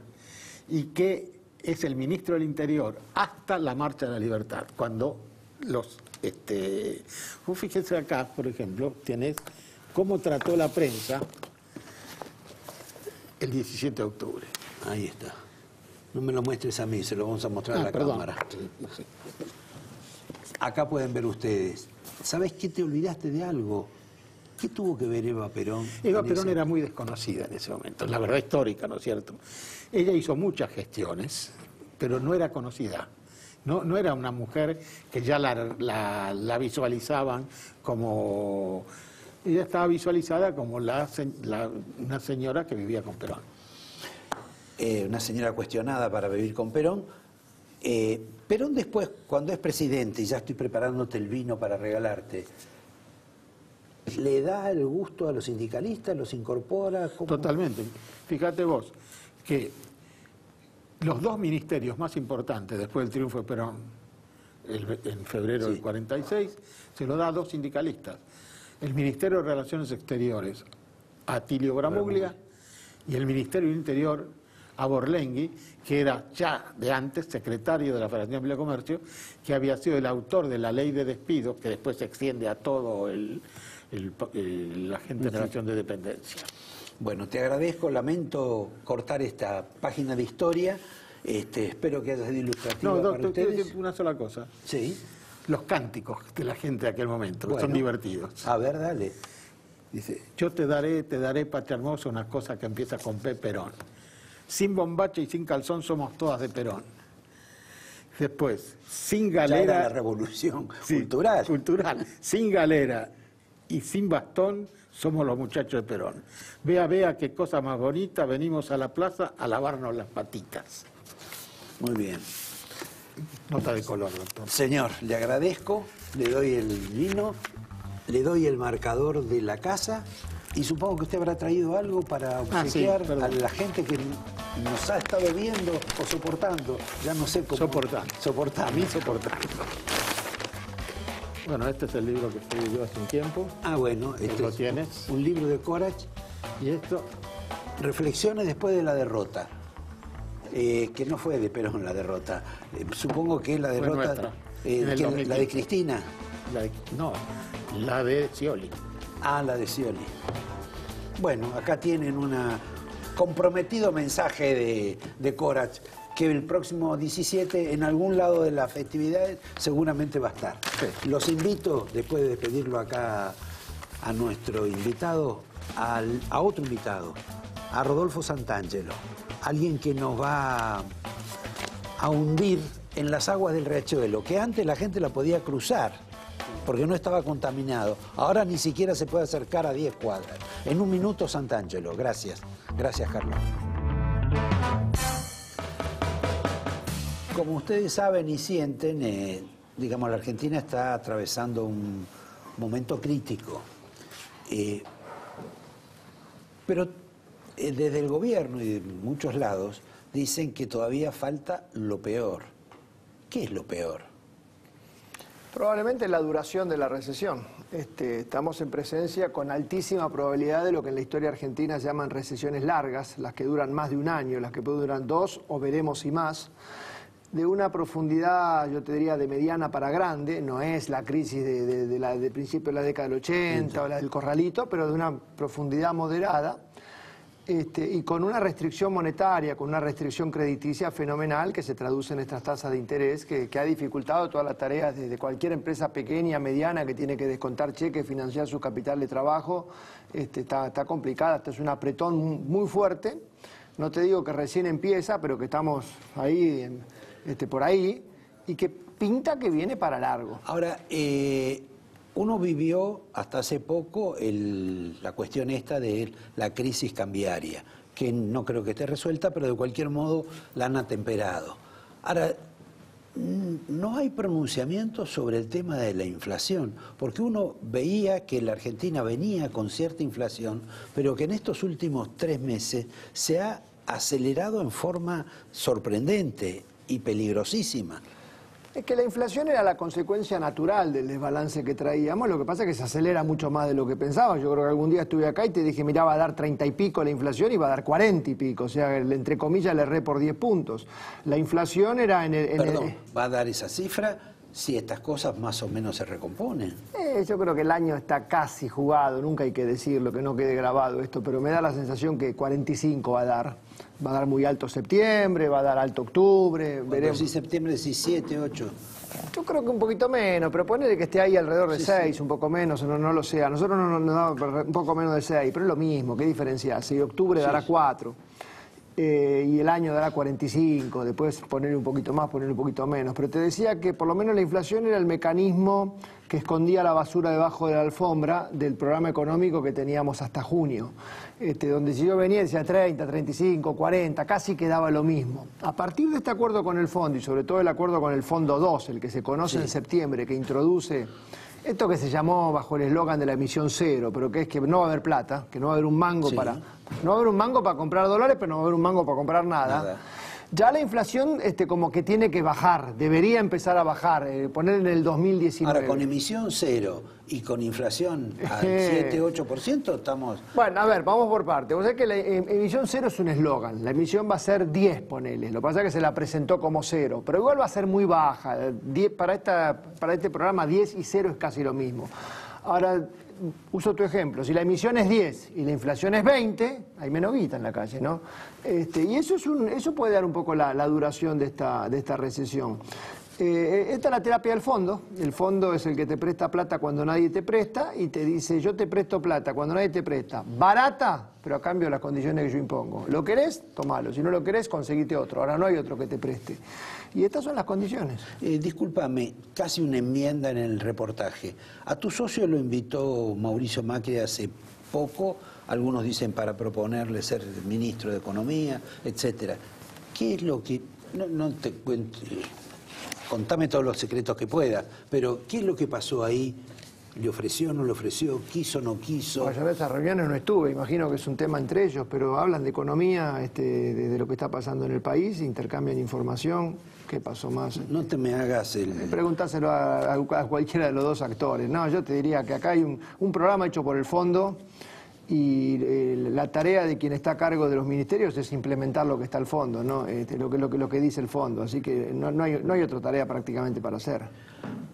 y que es el ministro del Interior hasta la Marcha de la Libertad, cuando los... fíjense acá, por ejemplo, tienes cómo trató la prensa el 17 de octubre. Ahí está. No me lo muestres a mí, se lo vamos a mostrar a la perdón. cámara. Acá pueden ver ustedes. ¿Sabes qué? Te olvidaste de algo. ¿Qué tuvo que ver Eva Perón? Eva en Perón ese- era muy desconocida en ese momento, la verdad histórica, ¿no es cierto? Ella hizo muchas gestiones, pero no era conocida. No era una mujer que ya la visualizaban como... Ella estaba visualizada como una señora que vivía con Perón. Una señora cuestionada para vivir con Perón. Perón después, cuando es presidente, y ya estoy preparándote el vino para regalarte, ¿le da el gusto a los sindicalistas? ¿Los incorpora? ¿Cómo? Totalmente. Fíjate vos que los dos ministerios más importantes después del triunfo de Perón, en febrero del 46, se lo da a dos sindicalistas. El Ministerio de Relaciones Exteriores, a Atilio Gramuglia, y el Ministerio del Interior, a Borlenghi, que era ya de antes secretario de la Federación de Comercio, que había sido el autor de la ley de despido, que después se extiende a todo la gente de relación de dependencia. Bueno, te agradezco, lamento cortar esta página de historia. Espero que haya sido ilustrativa No, para te quiero ustedes. decir una sola cosa. Sí. Los cánticos de la gente de aquel momento, que son Bueno. divertidos. A ver, dale. Dice, yo te daré, Pacha Hermosa, una cosa que empieza con P. Perón. Sin bombacha y sin calzón somos todas de Perón. Después, sin Ya era galera... la revolución Sí, cultural. cultural. Sin galera y sin bastón somos los muchachos de Perón. Vea qué cosa más bonita, venimos a la plaza a lavarnos las patitas. Muy bien. Nota de color, doctor. Señor, le agradezco, le doy el vino, le doy el marcador de la casa y supongo que usted habrá traído algo para obsequiar perdón. a la gente que nos ha estado viendo o soportando. Ya no sé cómo. Soportando. Soportando. A mí soportando. Bueno, este es el libro que escribí yo hace un tiempo. Ah, bueno, ¿Lo tienes? un libro de Corach, Y esto, Reflexiones después de la derrota. Que no fue de Perón la derrota. Supongo que la derrota. nuestra, en el que la 2015. de Cristina. la de Scioli. Ah, la de Scioli. Bueno, acá tienen un comprometido mensaje de Corach, que el próximo 17, en algún lado de las festividades, seguramente va a estar. Sí. Los invito, después de despedirlo acá a nuestro invitado, a otro invitado, a Rodolfo Santangelo, alguien que nos va a hundir en las aguas del riachuelo, que antes la gente la podía cruzar, porque no estaba contaminado. Ahora ni siquiera se puede acercar a 10 cuadras. En un minuto, Santangelo. Gracias. Gracias, Carlos. Como ustedes saben y sienten, digamos, la Argentina está atravesando un momento crítico. Pero desde el gobierno y de muchos lados dicen que todavía falta lo peor. ¿Qué es lo peor? Probablemente la duración de la recesión. Estamos en presencia con altísima probabilidad de lo que en la historia argentina se llaman recesiones largas, las que duran más de un año, las que pueden durar 2 o veremos y más, de una profundidad, yo te diría, de mediana para grande. No es la crisis de principio de la década del 80 o la del Corralito, pero de una profundidad moderada, y con una restricción monetaria, con una restricción crediticia fenomenal que se traduce en estas tasas de interés que ha dificultado todas las tareas de cualquier empresa pequeña, mediana, que tiene que descontar cheques, financiar su capital de trabajo. Está complicada, esto es un apretón muy fuerte. No te digo que recién empieza, pero que estamos ahí, por ahí, y que pinta que viene para largo. Ahora, uno vivió hasta hace poco la cuestión esta de la crisis cambiaria, que no creo que esté resuelta, pero de cualquier modo la han atemperado. Ahora, no hay pronunciamiento sobre el tema de la inflación, porque uno veía que la Argentina venía con cierta inflación, pero que en estos últimos 3 meses se ha acelerado en forma sorprendente y peligrosísima. Es que la inflación era la consecuencia natural del desbalance que traíamos, lo que pasa es que se acelera mucho más de lo que pensaba. Yo creo que algún día estuve acá y te dije, mirá, va a dar 30 y pico la inflación y va a dar 40 y pico, o sea, entre comillas le erré por 10 puntos. La inflación era ¿va a dar esa cifra si estas cosas más o menos se recomponen? Yo creo que el año está casi jugado, nunca hay que decirlo, que no quede grabado esto, pero me da la sensación que 45 va a dar. Va a dar muy alto septiembre, va a dar alto octubre, veremos. Si septiembre decís 7, 8. Yo creo que un poquito menos, pero ponele que esté ahí alrededor de 6, un poco menos, no lo sé. A nosotros nos da un poco menos de 6, pero es lo mismo, ¿qué diferencia hace? Octubre dará 4, y el año dará 45, después ponerle un poquito más, ponerle un poquito menos. Pero te decía que por lo menos la inflación era el mecanismo que escondía la basura debajo de la alfombra del programa económico que teníamos hasta junio. Donde si yo venía decía 30, 35, 40, casi quedaba lo mismo. A partir de este acuerdo con el fondo, y sobre todo el acuerdo con el Fondo 2, el que se conoce en septiembre, que introduce esto que se llamó bajo el eslogan de la emisión cero, pero que es que no va a haber plata, que no va a haber un mango no va a haber un mango para comprar dólares, pero no va a haber un mango para comprar nada. Ya la inflación como que tiene que bajar, debería empezar a bajar, poner en el 2019. Ahora, con emisión cero y con inflación al 7, 8% estamos... Bueno, a ver, vamos por parte. Vos sabés que la emisión cero es un eslogan, la emisión va a ser 10, ponele. Lo que pasa es que se la presentó como cero, pero igual va a ser muy baja. 10, para este programa 10 y 0 es casi lo mismo. Ahora, uso tu ejemplo, si la emisión es 10 y la inflación es 20, hay menos guita en la calle, ¿no? Y eso puede dar un poco la duración de esta recesión. Esta es la terapia del fondo. El fondo es el que te presta plata cuando nadie te presta y te dice, yo te presto plata cuando nadie te presta. Barata, pero a cambio de las condiciones que yo impongo. ¿Lo querés? Tomalo. Si no lo querés, conseguite otro. Ahora no hay otro que te preste. Y estas son las condiciones. Discúlpame, casi una enmienda en el reportaje. A tu socio lo invitó Mauricio Macri hace poco, algunos dicen para proponerle ser ministro de Economía, etcétera. ¿Qué es lo que... No te cuento... Contame todos los secretos que puedas, pero ¿qué es lo que pasó ahí? ¿Le ofreció, no le ofreció? ¿Quiso, no quiso? Bueno, yo en esas reuniones no estuve, imagino que es un tema entre ellos, pero hablan de economía, de lo que está pasando en el país, intercambian información. ¿Qué pasó más? No te me hagas el... Preguntáselo a cualquiera de los dos actores. No, yo te diría que acá hay un programa hecho por el fondo y la tarea de quien está a cargo de los ministerios es implementar lo que está al fondo, ¿no? Lo que dice el fondo, así que no hay otra tarea prácticamente para hacer.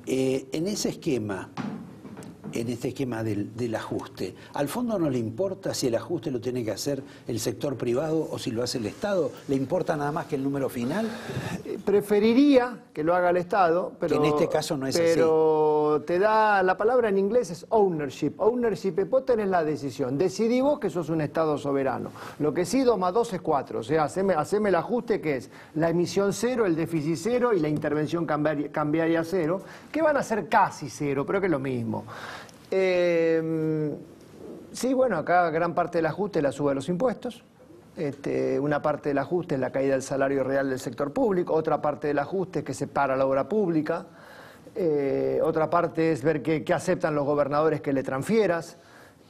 En ese esquema, del ajuste, ¿al fondo no le importa si el ajuste lo tiene que hacer el sector privado o si lo hace el Estado? ¿Le importa nada más que el número final? Preferiría que lo haga el Estado, pero... Que en este caso no es así. Pero te da... La palabra en inglés es ownership. Ownership es vos tenés la decisión. Decidí vos que sos un Estado soberano. Lo que sí, 2 más 2 es 4. O sea, haceme el ajuste que es la emisión cero, el déficit cero y la intervención cambiaria cero, que van a ser casi cero, pero que es lo mismo. Sí, bueno, acá gran parte del ajuste es la suba de los impuestos. Una parte del ajuste es la caída del salario real del sector público, otra parte del ajuste es que se para la obra pública, otra parte es ver qué aceptan los gobernadores que le transfieras.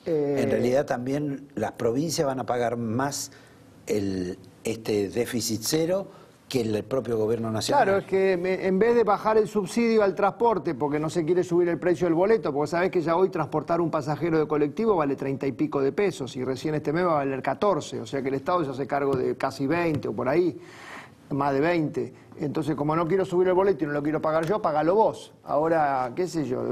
En realidad también las provincias van a pagar más este déficit cero que el propio gobierno nacional. Claro, es que en vez de bajar el subsidio al transporte porque no se quiere subir el precio del boleto, porque sabés que ya hoy transportar un pasajero de colectivo vale 30 y pico de pesos y recién este mes va a valer 14, o sea que el Estado se hace cargo de casi 20 o por ahí, más de 20. Entonces, como no quiero subir el boleto y no lo quiero pagar yo, págalo vos. Ahora, qué sé yo,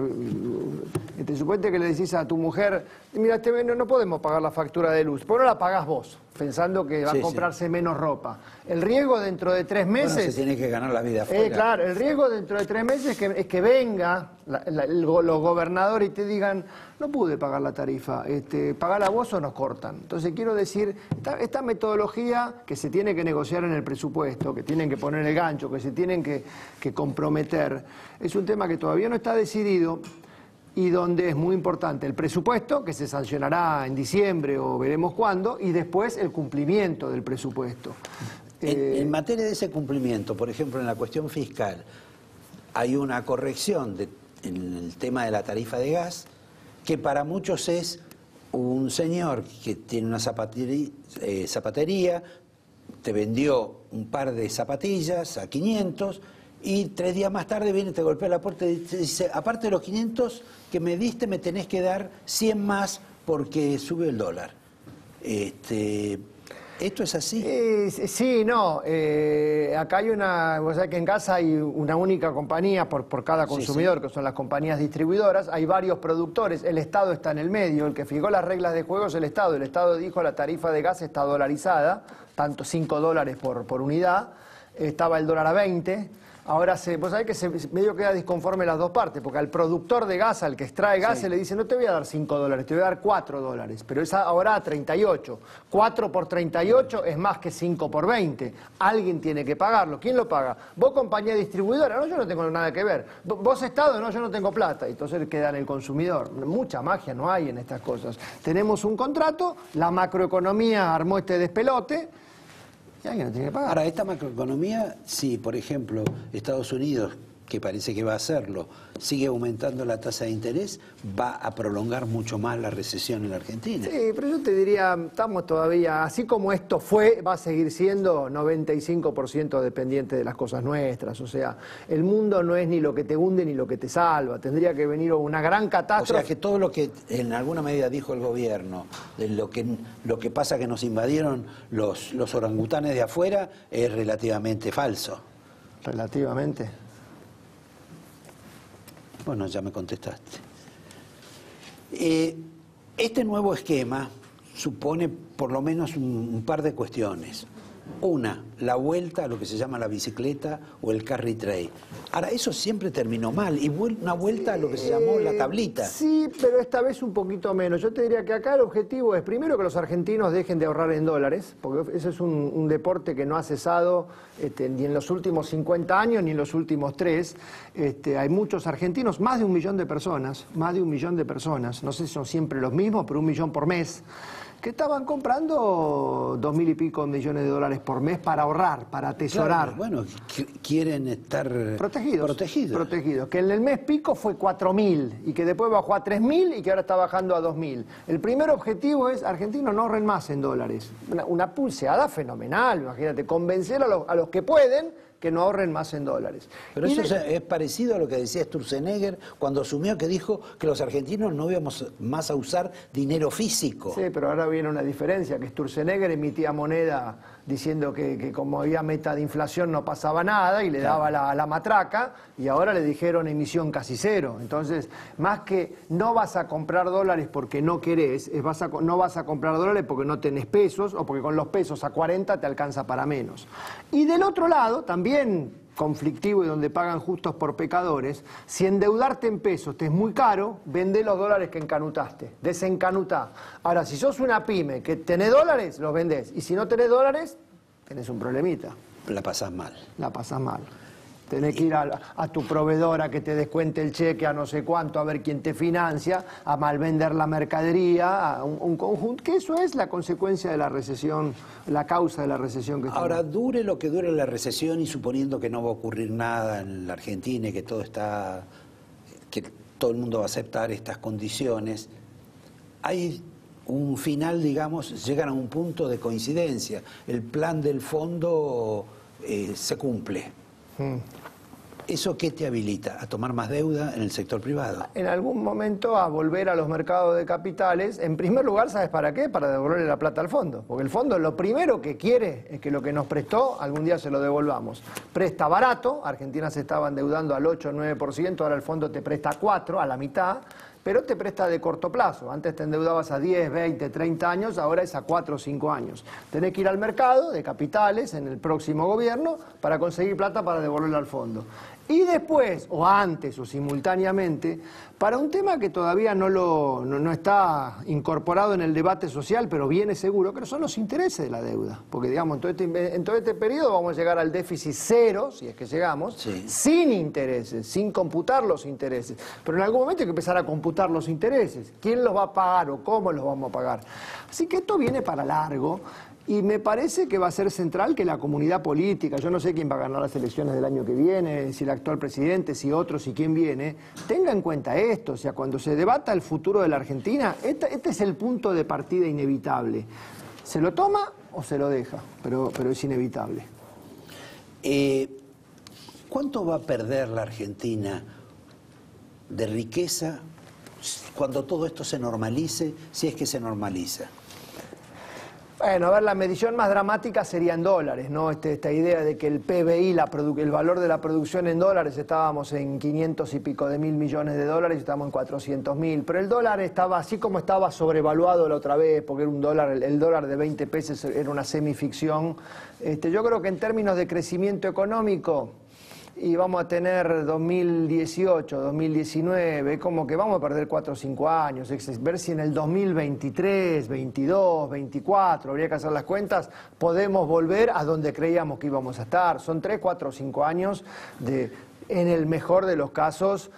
te suponte que le decís a tu mujer, Mira, no podemos pagar la factura de luz, porque no la pagás vos, pensando que va a comprarse menos ropa. El riesgo dentro de 3 meses... Bueno, se tiene que ganar la vida afuera. Claro, el riesgo dentro de 3 meses es que venga los gobernadores y te digan, no pude pagar la tarifa, pagala vos o nos cortan. Entonces quiero decir, esta metodología que se tiene que negociar en el presupuesto, que tienen que poner el gancho, que se tienen que comprometer, es un tema que todavía no está decidido, y donde es muy importante el presupuesto, que se sancionará en diciembre o veremos cuándo, y después el cumplimiento del presupuesto. En materia de ese cumplimiento, por ejemplo, en la cuestión fiscal, hay una corrección en el tema de la tarifa de gas, que para muchos es un señor que tiene una zapatería, te vendió un par de zapatillas a 500, y 3 días más tarde viene, te golpea la puerta y te dice, aparte de los 500 que me diste, me tenés que dar 100 más porque sube el dólar. ¿Esto es así? Sí, no. Acá hay vos sabés que en casa hay una única compañía por cada consumidor, que son las compañías distribuidoras. Hay varios productores, el Estado está en el medio, el que fijó las reglas de juego es el Estado. El Estado dijo la tarifa de gas está dolarizada, tanto $5 por unidad, estaba el dólar a 20. Ahora, vos sabés que medio queda disconforme las dos partes, porque al productor de gas, al que extrae gas, se le dice, no te voy a dar $5, te voy a dar $4, pero es ahora a 38. 4 por 38 es más que 5 por 20. Alguien tiene que pagarlo. ¿Quién lo paga? ¿Vos, compañía distribuidora? No, yo no tengo nada que ver. ¿Vos, Estado? No, yo no tengo plata. Entonces queda en el consumidor. Mucha magia no hay en estas cosas. Tenemos un contrato, la macroeconomía armó este despelote, y alguien lo tiene que pagar. Ahora, esta macroeconomía, si por ejemplo Estados Unidos, que parece que va a hacerlo, sigue aumentando la tasa de interés, va a prolongar mucho más la recesión en la Argentina. Sí, pero yo te diría, estamos todavía, así como esto fue, va a seguir siendo 95% dependiente de las cosas nuestras. O sea, el mundo no es ni lo que te hunde ni lo que te salva. Tendría que venir una gran catástrofe. O sea, que todo lo que en alguna medida dijo el gobierno, de lo que pasa que nos invadieron los orangutanes de afuera, es relativamente falso. Relativamente. Bueno, ya me contestaste. Este nuevo esquema supone por lo menos un par de cuestiones. Una, la vuelta a lo que se llama la bicicleta o el carry trade. Ahora, eso siempre terminó mal, y una vuelta a lo que se llamó la tablita. Sí, pero esta vez un poquito menos. Yo te diría que acá el objetivo es, primero, que los argentinos dejen de ahorrar en dólares, porque ese es un deporte que no ha cesado ni en los últimos 50 años ni en los últimos 3. Hay muchos argentinos, más de 1 millón de personas, no sé si son siempre los mismos, pero 1 millón por mes, que estaban comprando 2.000 y pico millones de dólares por mes para ahorrar, para atesorar. Claro, bueno, quieren estar protegidos. Que en el mes pico fue 4.000 y que después bajó a 3.000 y que ahora está bajando a 2.000. El primer objetivo es, argentinos no ahorren más en dólares. Una pulseada fenomenal, imagínate, convencer a los que pueden que no ahorren más en dólares. Pero eso es parecido a lo que decía Sturzenegger cuando asumió, que dijo que los argentinos no íbamos más a usar dinero físico. Sí, pero ahora viene una diferencia, que Sturzenegger emitía moneda diciendo que como había meta de inflación no pasaba nada y le daba la matraca, y ahora le dijeron emisión casi cero. Entonces, más que no vas a comprar dólares porque no querés, no vas a comprar dólares porque no tenés pesos o porque con los pesos a 40 te alcanza para menos. Y del otro lado, también conflictivo y donde pagan justos por pecadores, si endeudarte en pesos te es muy caro, vende los dólares que encanutaste, desencanutá. Ahora, si sos una pyme que tenés dólares, los vendés, y si no tenés dólares, tenés un problemita. La pasás mal. La pasás mal. Tenés que ir a tu proveedora que te descuente el cheque a no sé cuánto, a ver quién te financia, a malvender la mercadería, a un conjunto, que eso es la consecuencia de la recesión, la causa de la recesión que tenemos. Ahora, dure lo que dure la recesión y suponiendo que no va a ocurrir nada en la Argentina y que todo el mundo va a aceptar estas condiciones, hay un final, digamos, llegan a un punto de coincidencia. El plan del fondo se cumple. ¿Eso qué te habilita? ¿A tomar más deuda en el sector privado? En algún momento a volver a los mercados de capitales. En primer lugar, ¿sabes para qué? Para devolverle la plata al fondo. Porque el fondo lo primero que quiere es que lo que nos prestó algún día se lo devolvamos. Presta barato, Argentina se estaba endeudando al 8 o 9%, ahora el fondo te presta 4, a la mitad. pero te presta de corto plazo. Antes te endeudabas a 10, 20, 30 años, ahora es a 4 o 5 años. Tenés que ir al mercado de capitales en el próximo gobierno para conseguir plata para devolverla al fondo. Y después, o antes, o simultáneamente, para un tema que todavía no está incorporado en el debate social, pero viene seguro, que son los intereses de la deuda. Porque, digamos, en todo este periodo vamos a llegar al déficit cero, si es que llegamos, sí, sin intereses, sin computar los intereses. Pero en algún momento hay que empezar a computar los intereses. ¿Quién los va a pagar o cómo los vamos a pagar? Así que esto viene para largo. Y me parece que va a ser central que la comunidad política, yo no sé quién va a ganar las elecciones del año que viene, si el actual presidente, si otro, si quién viene, tenga en cuenta esto. O sea, cuando se debata el futuro de la Argentina, este es el punto de partida inevitable. ¿Se lo toma o se lo deja? Pero es inevitable. ¿Cuánto va a perder la Argentina de riqueza cuando todo esto se normalice, si es que se normaliza? Bueno, a ver, la medición más dramática sería en dólares, ¿no? Esta idea de que el PBI, el valor de la producción en dólares, estábamos en 500 y pico de mil millones de dólares y estamos en 400.000. Pero el dólar estaba, así como estaba sobrevaluado la otra vez, porque era un dólar, el dólar de 20 pesos era una semificción. Yo creo que en términos de crecimiento económico, y vamos a tener 2018, 2019, como que vamos a perder 4 o 5 años, ver si en el 2023, 22, 24, habría que hacer las cuentas, podemos volver a donde creíamos que íbamos a estar. Son 3, 4 o 5 años en el mejor de los casos,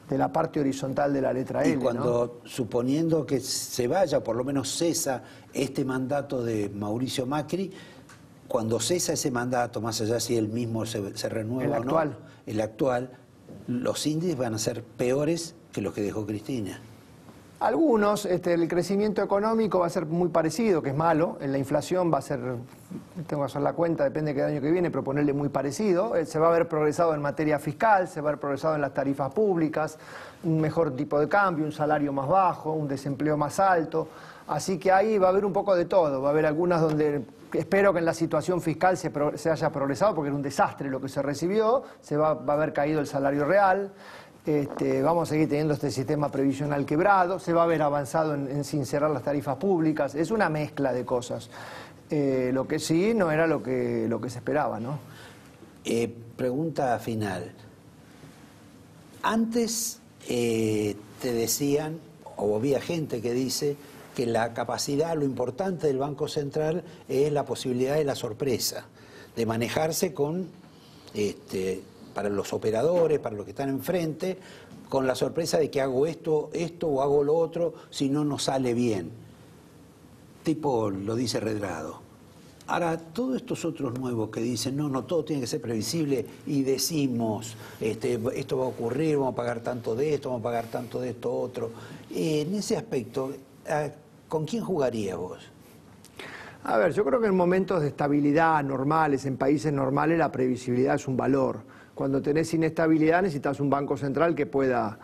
de la parte horizontal de la letra L. Y cuando, ¿no? suponiendo que se vaya, por lo menos cesa este mandato de Mauricio Macri, cuando cesa ese mandato, más allá si él mismo se renueva o no, el actual, los índices van a ser peores que los que dejó Cristina. Algunos, el crecimiento económico va a ser muy parecido, que es malo, en la inflación va a ser, tengo que hacer la cuenta, depende de qué año que viene, pero ponerle muy parecido, se va a haber progresado en materia fiscal, se va a haber progresado en las tarifas públicas, un mejor tipo de cambio, un salario más bajo, un desempleo más alto, así que ahí va a haber un poco de todo, va a haber algunas donde espero que en la situación fiscal se haya progresado, porque era un desastre lo que se recibió, va a haber caído el salario real. Vamos a seguir teniendo este sistema previsional quebrado, se va a haber avanzado en sincerar las tarifas públicas, es una mezcla de cosas. Lo que sí no era lo que se esperaba, ¿no? Pregunta final. Antes te decían, o había gente que dice, que la capacidad, lo importante del Banco Central es la posibilidad de la sorpresa, de manejarse con... para los operadores, para los que están enfrente, con la sorpresa de que hago esto o hago lo otro, si no nos sale bien. Tipo, lo dice Redrado. Ahora, todos estos otros nuevos que dicen, no, todo tiene que ser previsible, y decimos, esto va a ocurrir, vamos a pagar tanto de esto, vamos a pagar tanto de esto otro. En ese aspecto, ¿con quién jugarías vos? A ver, yo creo que en momentos de estabilidad normales, en países normales, la previsibilidad es un valor. Cuando tenés inestabilidad necesitas un banco central que pueda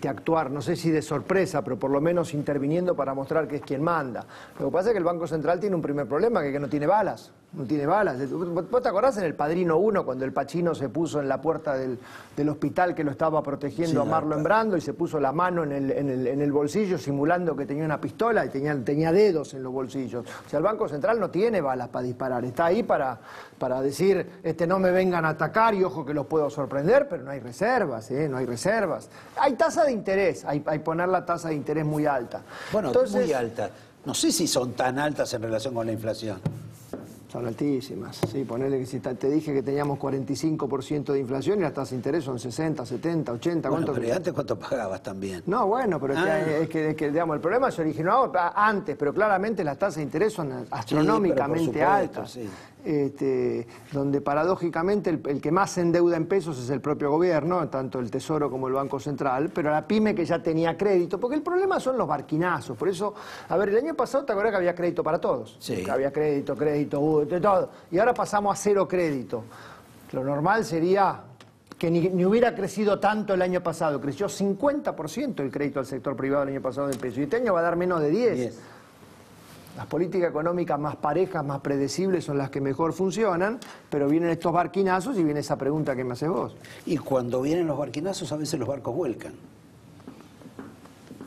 actuar, no sé si de sorpresa, pero por lo menos interviniendo para mostrar que es quien manda. Lo que pasa es que el Banco Central tiene un primer problema, que no tiene balas. No tiene balas. ¿Vos te acordás en El Padrino 1, cuando el Pacino se puso en la puerta del hospital que lo estaba protegiendo a Marlon Brando y se puso la mano en el bolsillo simulando que tenía una pistola y tenía dedos en los bolsillos? O sea, el Banco Central no tiene balas para disparar. Está ahí para decir, no me vengan a atacar y ojo que los puedo sorprender, pero no hay reservas, no hay reservas. Hay tasa de interés, hay poner la tasa de interés muy alta. Bueno, entonces, muy alta. No sé si son tan altas en relación con la inflación. Son altísimas, sí, ponele que si te dije que teníamos 45% de inflación y las tasas de interés son 60, 70, 80, bueno, ¿cuánto? Pero antes ¿cuánto pagabas también? No, bueno, pero es que digamos, el problema se originó antes, pero claramente las tasas de interés son astronómicamente altas. Sí. Donde paradójicamente el que más se endeuda en pesos es el propio gobierno, tanto el Tesoro como el Banco Central, pero la pyme que ya tenía crédito, porque el problema son los barquinazos, por eso, a ver, el año pasado te acuerdas que había crédito para todos, sí. Había crédito, de todo, y ahora pasamos a cero crédito. Lo normal sería que ni hubiera crecido tanto el año pasado, creció 50% el crédito al sector privado el año pasado en pesos, y este año va a dar menos de 10. Las políticas económicas más parejas, más predecibles son las que mejor funcionan, pero vienen estos barquinazos y viene esa pregunta que me haces vos. Y cuando vienen los barquinazos a veces los barcos vuelcan.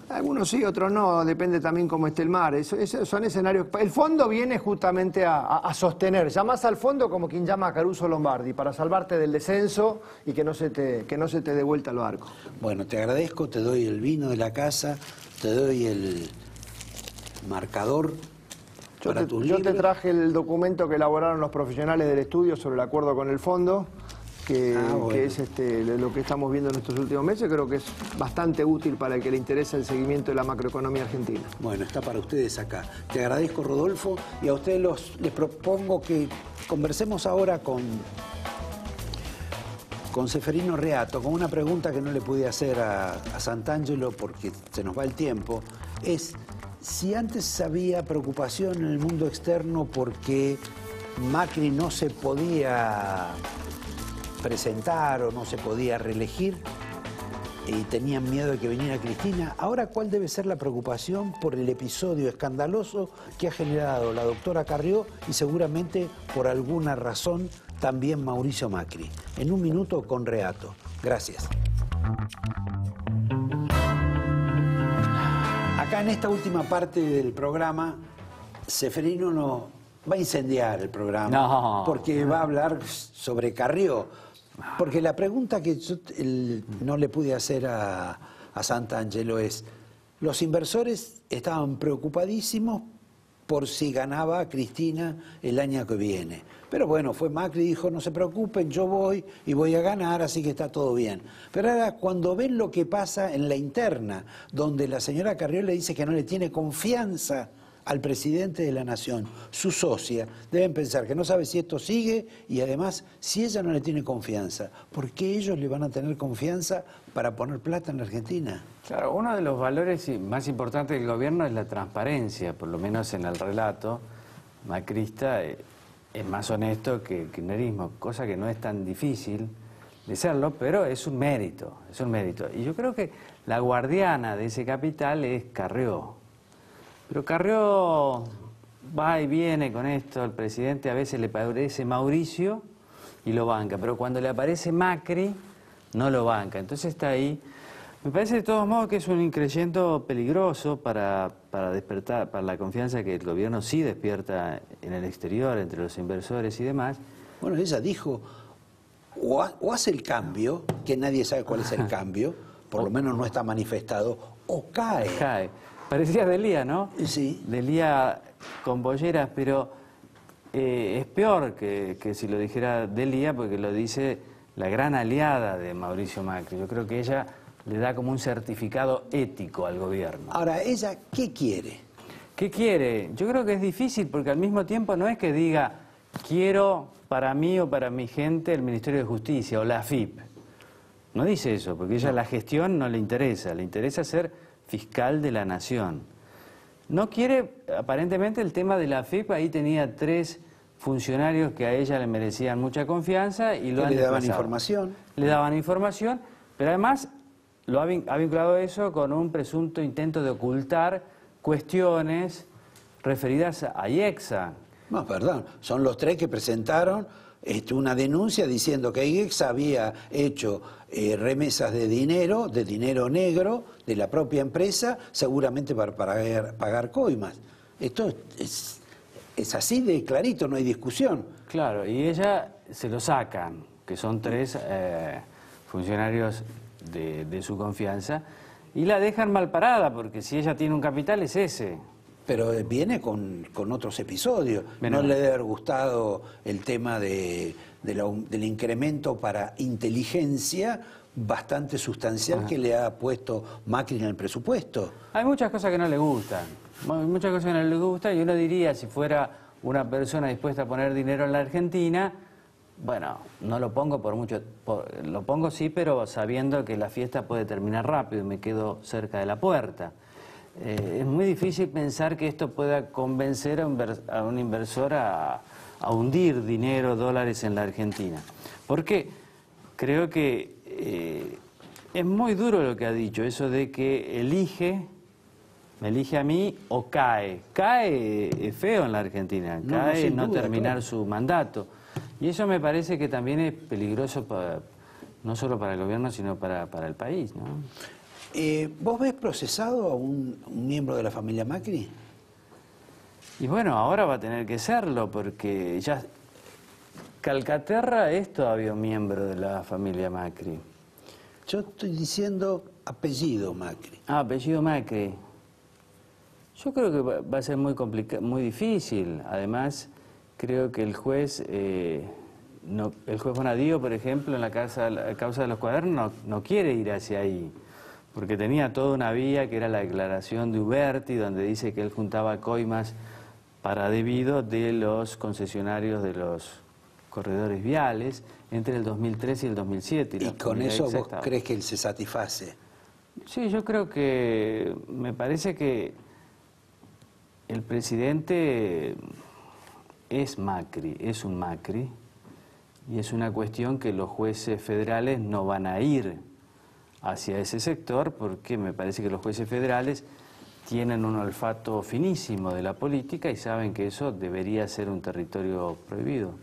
Algunos sí, otros no, depende también cómo esté el mar. Son escenarios. El fondo viene justamente a sostener. Llamás al fondo como quien llama a Caruso Lombardi, para salvarte del descenso y que no se te dé vuelta el barco. Bueno, te agradezco, te doy el vino de la casa, te doy el marcador para tus Yo libros. te traje el documento que elaboraron los profesionales del estudio sobre el acuerdo con el fondo, que es lo que estamos viendo en estos últimos meses. Creo que es bastante útil para el que le interesa el seguimiento de la macroeconomía argentina. Bueno, está para ustedes acá. Te agradezco, Rodolfo, y a ustedes les propongo que conversemos ahora con Ceferino Reato, con una pregunta que no le pude hacer a Santangelo porque se nos va el tiempo, es si antes había preocupación en el mundo externo porque Macri no se podía presentar o no se podía reelegir y tenían miedo de que viniera Cristina. Ahora, ¿cuál debe ser la preocupación por el episodio escandaloso que ha generado la doctora Carrió y seguramente por alguna razón también Mauricio Macri? En un minuto con Reato. Gracias. Acá en esta última parte del programa, Ceferino nos va a incendiar el programa porque va a hablar sobre Carrió. Porque la pregunta que yo no le pude hacer a Santangelo es, los inversores estaban preocupadísimos por si ganaba Cristina el año que viene. Pero bueno, fue Macri y dijo, no se preocupen, yo voy y voy a ganar, así que está todo bien. Pero ahora cuando ven lo que pasa en la interna, donde la señora Carrió le dice que no le tiene confianza al presidente de la Nación, su socia, deben pensar que no sabe si esto sigue y además, si ella no le tiene confianza, ¿por qué ellos le van a tener confianza para poner plata en la Argentina? Claro, uno de los valores más importantes del gobierno es la transparencia, por lo menos en el relato macrista es más honesto que el kirchnerismo, cosa que no es tan difícil de serlo, pero es un mérito, es un mérito. Y yo creo que la guardiana de ese capital es Carrió. Pero Carrió va y viene con esto, el presidente a veces le parece Mauricio y lo banca, pero cuando le aparece Macri no lo banca, entonces está ahí. Me parece de todos modos que es un increyendo peligroso para despertar, para la confianza que el gobierno sí despierta en el exterior, entre los inversores y demás. Bueno, ella dijo, o hace el cambio, que nadie sabe cuál es el cambio, por lo menos no está manifestado, o cae. Cae. Parecía Delía, ¿no? Sí. Delía con bolleras, pero es peor que si lo dijera Delía, porque lo dice la gran aliada de Mauricio Macri. Yo creo que ella le da como un certificado ético al gobierno. Ahora, ¿ella qué quiere? ¿Qué quiere? Yo creo que es difícil, porque al mismo tiempo no es que diga, quiero para mí o para mi gente el Ministerio de Justicia o la AFIP. No dice eso, porque ella la gestión no le interesa ser fiscal de la Nación. No quiere, aparentemente, el tema de la AFIP. Ahí tenía 3 funcionarios que a ella le merecían mucha confianza y lo han le daban desplazado. información. Le daban información, pero además ha vinculado eso con un presunto intento de ocultar cuestiones referidas a IEXA. No, perdón, son los 3 que presentaron una denuncia diciendo que IEXA había hecho remesas de dinero negro de la propia empresa, seguramente para pagar coimas. Esto es así de clarito, no hay discusión. Claro, y ella se lo sacan, que son 3 funcionarios de su confianza, y la dejan mal parada, porque si ella tiene un capital es ese. Pero viene con otros episodios. Bueno, no le debe haber gustado el tema del incremento para inteligencia bastante sustancial que le ha puesto Macri en el presupuesto. Hay muchas cosas que no le gustan, muchas cosas que no le gustan, y uno diría, si fuera una persona dispuesta a poner dinero en la Argentina, bueno, no lo pongo por mucho, lo pongo sí, pero sabiendo que la fiesta puede terminar rápido y me quedo cerca de la puerta. Es muy difícil pensar que esto pueda convencer a un inversor a hundir dinero, dólares en la Argentina. Porque creo que es muy duro lo que ha dicho, eso de que me elige a mí o cae. Cae es feo en la Argentina, cae no terminar su mandato. Y eso me parece que también es peligroso no solo para el gobierno, sino para el país, ¿no? ¿Vos ves procesado a un miembro de la familia Macri? Y bueno, ahora va a tener que serlo, porque ya Calcaterra es todavía un miembro de la familia Macri. Yo estoy diciendo apellido Macri. Ah, apellido Macri. Yo creo que va a ser muy difícil. Además, creo que el juez Bonadío, por ejemplo, en la causa de los Cuadernos, no quiere ir hacia ahí, porque tenía toda una vía que era la declaración de Uberti, donde dice que él juntaba coimas para debido de los concesionarios de los corredores viales entre el 2003 y el 2007. ¿Y con eso vos crees que él se satisface? Sí, yo creo que, me parece que el presidente es Macri, es un Macri, y es una cuestión que los jueces federales no van a ir hacia ese sector, porque me parece que los jueces federales tienen un olfato finísimo de la política y saben que eso debería ser un territorio prohibido.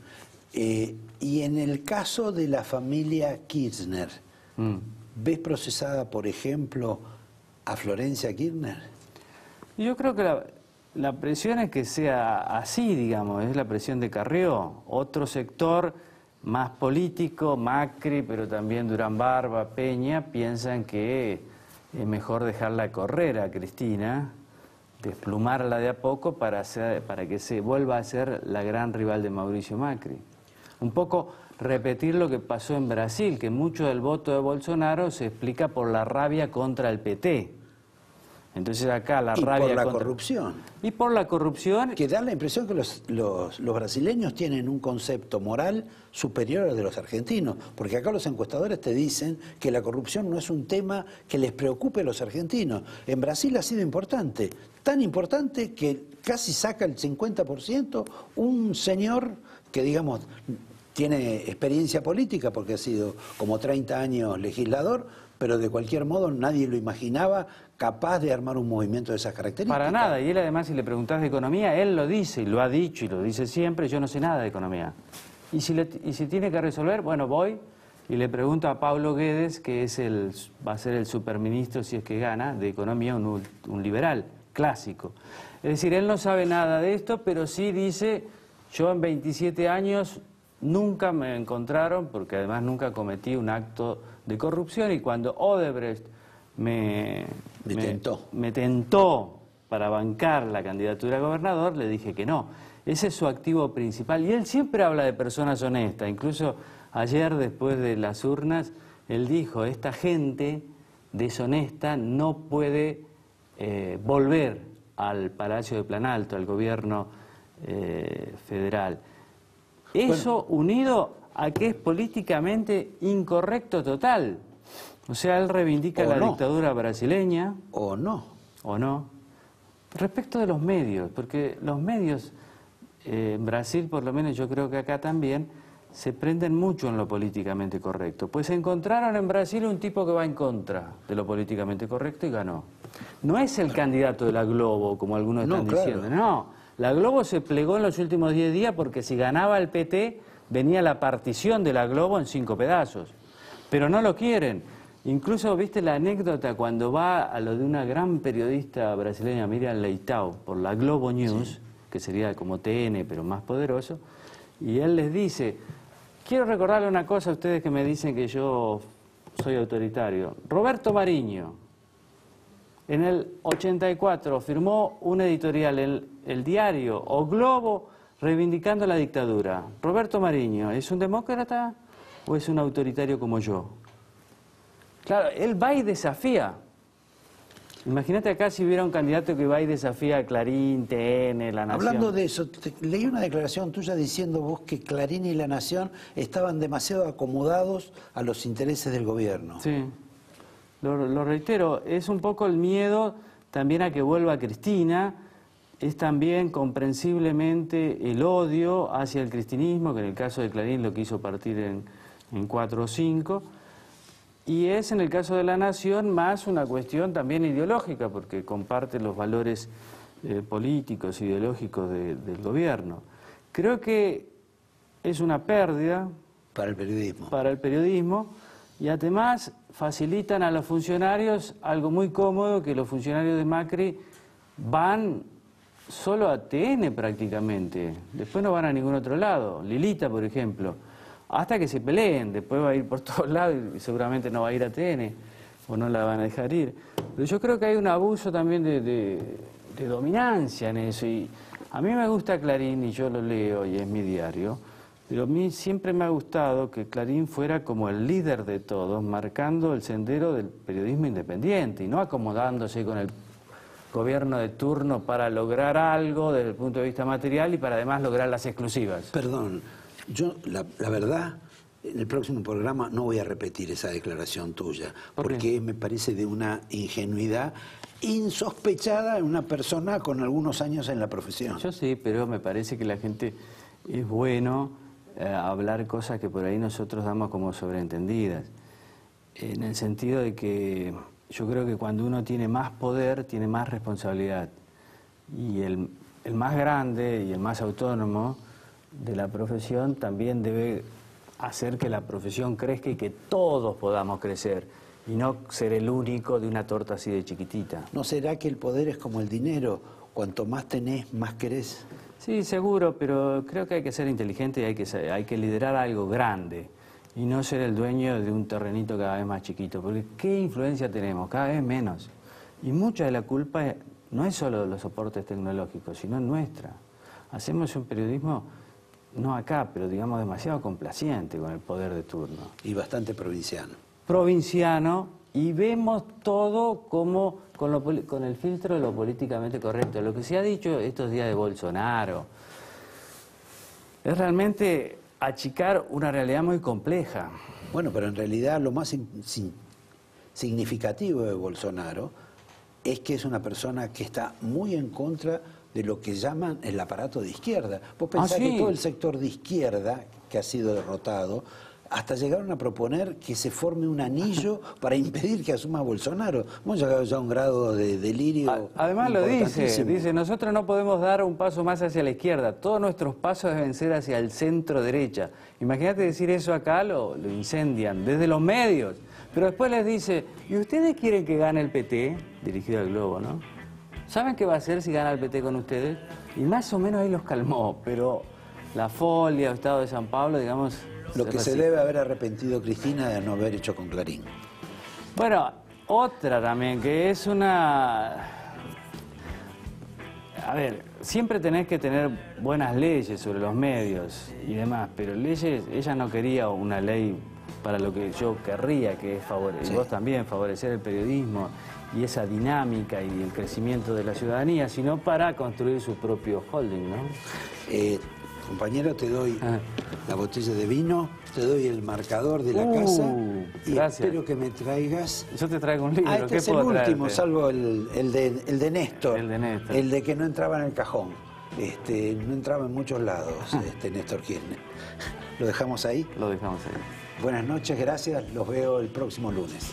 Y en el caso de la familia Kirchner, ¿ves procesada, por ejemplo, a Florencia Kirchner? Yo creo que la presión es que sea así, digamos, es la presión de Carrió. Otro sector más político, Macri, pero también Durán Barba, Peña, piensan que es mejor dejarla correr a Cristina, desplumarla de a poco para que se vuelva a ser la gran rival de Mauricio Macri. Un poco repetir lo que pasó en Brasil, que mucho del voto de Bolsonaro se explica por la rabia contra el PT. Entonces acá la rabia por la corrupción. Y por la corrupción. Que da la impresión que los brasileños tienen un concepto moral superior al de los argentinos, porque acá los encuestadores te dicen que la corrupción no es un tema que les preocupe a los argentinos. En Brasil ha sido importante, tan importante que casi saca el 50% un señor que, digamos, tiene experiencia política porque ha sido como 30 años legislador, pero de cualquier modo nadie lo imaginaba capaz de armar un movimiento de esas características. Para nada, y él además, si le preguntás de economía, él lo dice, y lo ha dicho, y lo dice siempre: yo no sé nada de economía. Y si tiene que resolver, bueno, voy y le pregunto a Pablo Guedes, que va a ser el superministro, si es que gana, de economía, un liberal clásico. Es decir, él no sabe nada de esto, pero sí dice: yo en 27 años nunca me encontraron, porque además nunca cometí un acto de corrupción, y cuando Odebrecht me tentó para bancar la candidatura a gobernador, le dije que no. Ese es su activo principal, y él siempre habla de personas honestas. Incluso ayer, después de las urnas, él dijo: esta gente deshonesta no puede volver al Palacio de Planalto, al gobierno federal. Eso unido a que es políticamente incorrecto total. O sea, él reivindica la dictadura brasileña. O no. O no. Respecto de los medios, porque los medios en Brasil, por lo menos yo creo que acá también, se prenden mucho en lo políticamente correcto. Pues encontraron en Brasil un tipo que va en contra de lo políticamente correcto y ganó. No es el candidato de la Globo, como algunos están diciendo. No, la Globo se plegó en los últimos 10 días porque si ganaba el PT venía la partición de la Globo en 5 pedazos. Pero no lo quieren. Incluso, viste la anécdota cuando va a lo de una gran periodista brasileña, Miriam Leitão, por la Globo News, que sería como TN, pero más poderoso, y él les dice: quiero recordarle una cosa a ustedes que me dicen que yo soy autoritario. Roberto Mariño, en el 84, firmó un editorial en el diario O Globo reivindicando la dictadura. Roberto Mariño, ¿es un demócrata o es un autoritario como yo? Claro, él va y desafía. Imagínate acá si hubiera un candidato que va y desafía a Clarín, TN, La Nación. Hablando de eso, leí una declaración tuya diciendo vos que Clarín y La Nación estaban demasiado acomodados a los intereses del gobierno. Sí, lo reitero, es un poco el miedo también a que vuelva Cristina, es también comprensiblemente el odio hacia el cristinismo, que en el caso de Clarín lo quiso partir en 4 o 5, y es en el caso de La Nación más una cuestión también ideológica, porque comparte los valores políticos, ideológicos del gobierno. Creo que es una pérdida para el periodismo. Para el periodismo, Y además facilitan a los funcionarios algo muy cómodo, que los funcionarios de Macri van solo a TN prácticamente, después no van a ningún otro lado. Lilita, por ejemplo, hasta que se peleen, después va a ir por todos lados y seguramente no va a ir a TN o no la van a dejar ir. Pero yo creo que hay un abuso también de dominancia en eso. Y a mí me gusta Clarín y yo lo leo y es mi diario, pero a mí siempre me ha gustado que Clarín fuera como el líder de todos, marcando el sendero del periodismo independiente y no acomodándose con el gobierno de turno para lograr algo desde el punto de vista material y para además lograr las exclusivas. Perdón, yo la verdad, en el próximo programa no voy a repetir esa declaración tuya, porque me parece de una ingenuidad insospechada en una persona con algunos años en la profesión. Yo sí, pero me parece que la gente es bueno hablar cosas que por ahí nosotros damos como sobreentendidas, en el sentido de que yo creo que cuando uno tiene más poder, tiene más responsabilidad. Y el más grande y el más autónomo de la profesión también debe hacer que la profesión crezca y que todos podamos crecer. Y no ser el único de una torta así de chiquitita. ¿No será que el poder es como el dinero? Cuanto más tenés, más querés. Sí, seguro, pero creo que hay que ser inteligente y hay que liderar algo grande. Y no ser el dueño de un terrenito cada vez más chiquito, porque ¿qué influencia tenemos? Cada vez menos. Y mucha de la culpa no es solo de los soportes tecnológicos, sino nuestra. Hacemos un periodismo, no acá, pero digamos demasiado complaciente con el poder de turno. Y bastante provinciano. Provinciano, y vemos todo como con el filtro de lo políticamente correcto. Lo que se ha dicho estos días de Bolsonaro es realmente achicar una realidad muy compleja. Bueno, pero en realidad lo más significativo de Bolsonaro es que es una persona que está muy en contra de lo que llaman el aparato de izquierda. Vos pensás que todo el sector de izquierda que ha sido derrotado, hasta llegaron a proponer que se forme un anillo para impedir que asuma Bolsonaro. Hemos llegado ya a un grado de delirio. Además lo dice, nosotros no podemos dar un paso más hacia la izquierda, todos nuestros pasos deben ser hacia el centro derecha. Imagínate decir eso acá, lo incendian desde los medios, pero después les dice, ¿y ustedes quieren que gane el PT? Dirigido al Globo, ¿no? ¿Saben qué va a hacer si gana el PT con ustedes? Y más o menos ahí los calmó, pero la Folia, el Estado de San Pablo, digamos... Lo que se debe haber arrepentido Cristina de no haber hecho con Clarín. Bueno, otra también, que es una... A ver, siempre tenés que tener buenas leyes sobre los medios y demás, pero leyes, ella no quería una ley para lo que yo querría, que es favorecer, y vos también, favorecer el periodismo y esa dinámica y el crecimiento de la ciudadanía, sino para construir su propio holding, ¿no? Compañero, te doy la botella de vino, te doy el marcador de la casa y gracias. Espero que me traigas... Yo te traigo un libro. Este es el último, salvo el de Néstor. El de Néstor. El de que no entraba en el cajón. No entraba en muchos lados, Néstor Kirchner. ¿Lo dejamos ahí? Lo dejamos ahí. Buenas noches, gracias. Los veo el próximo lunes.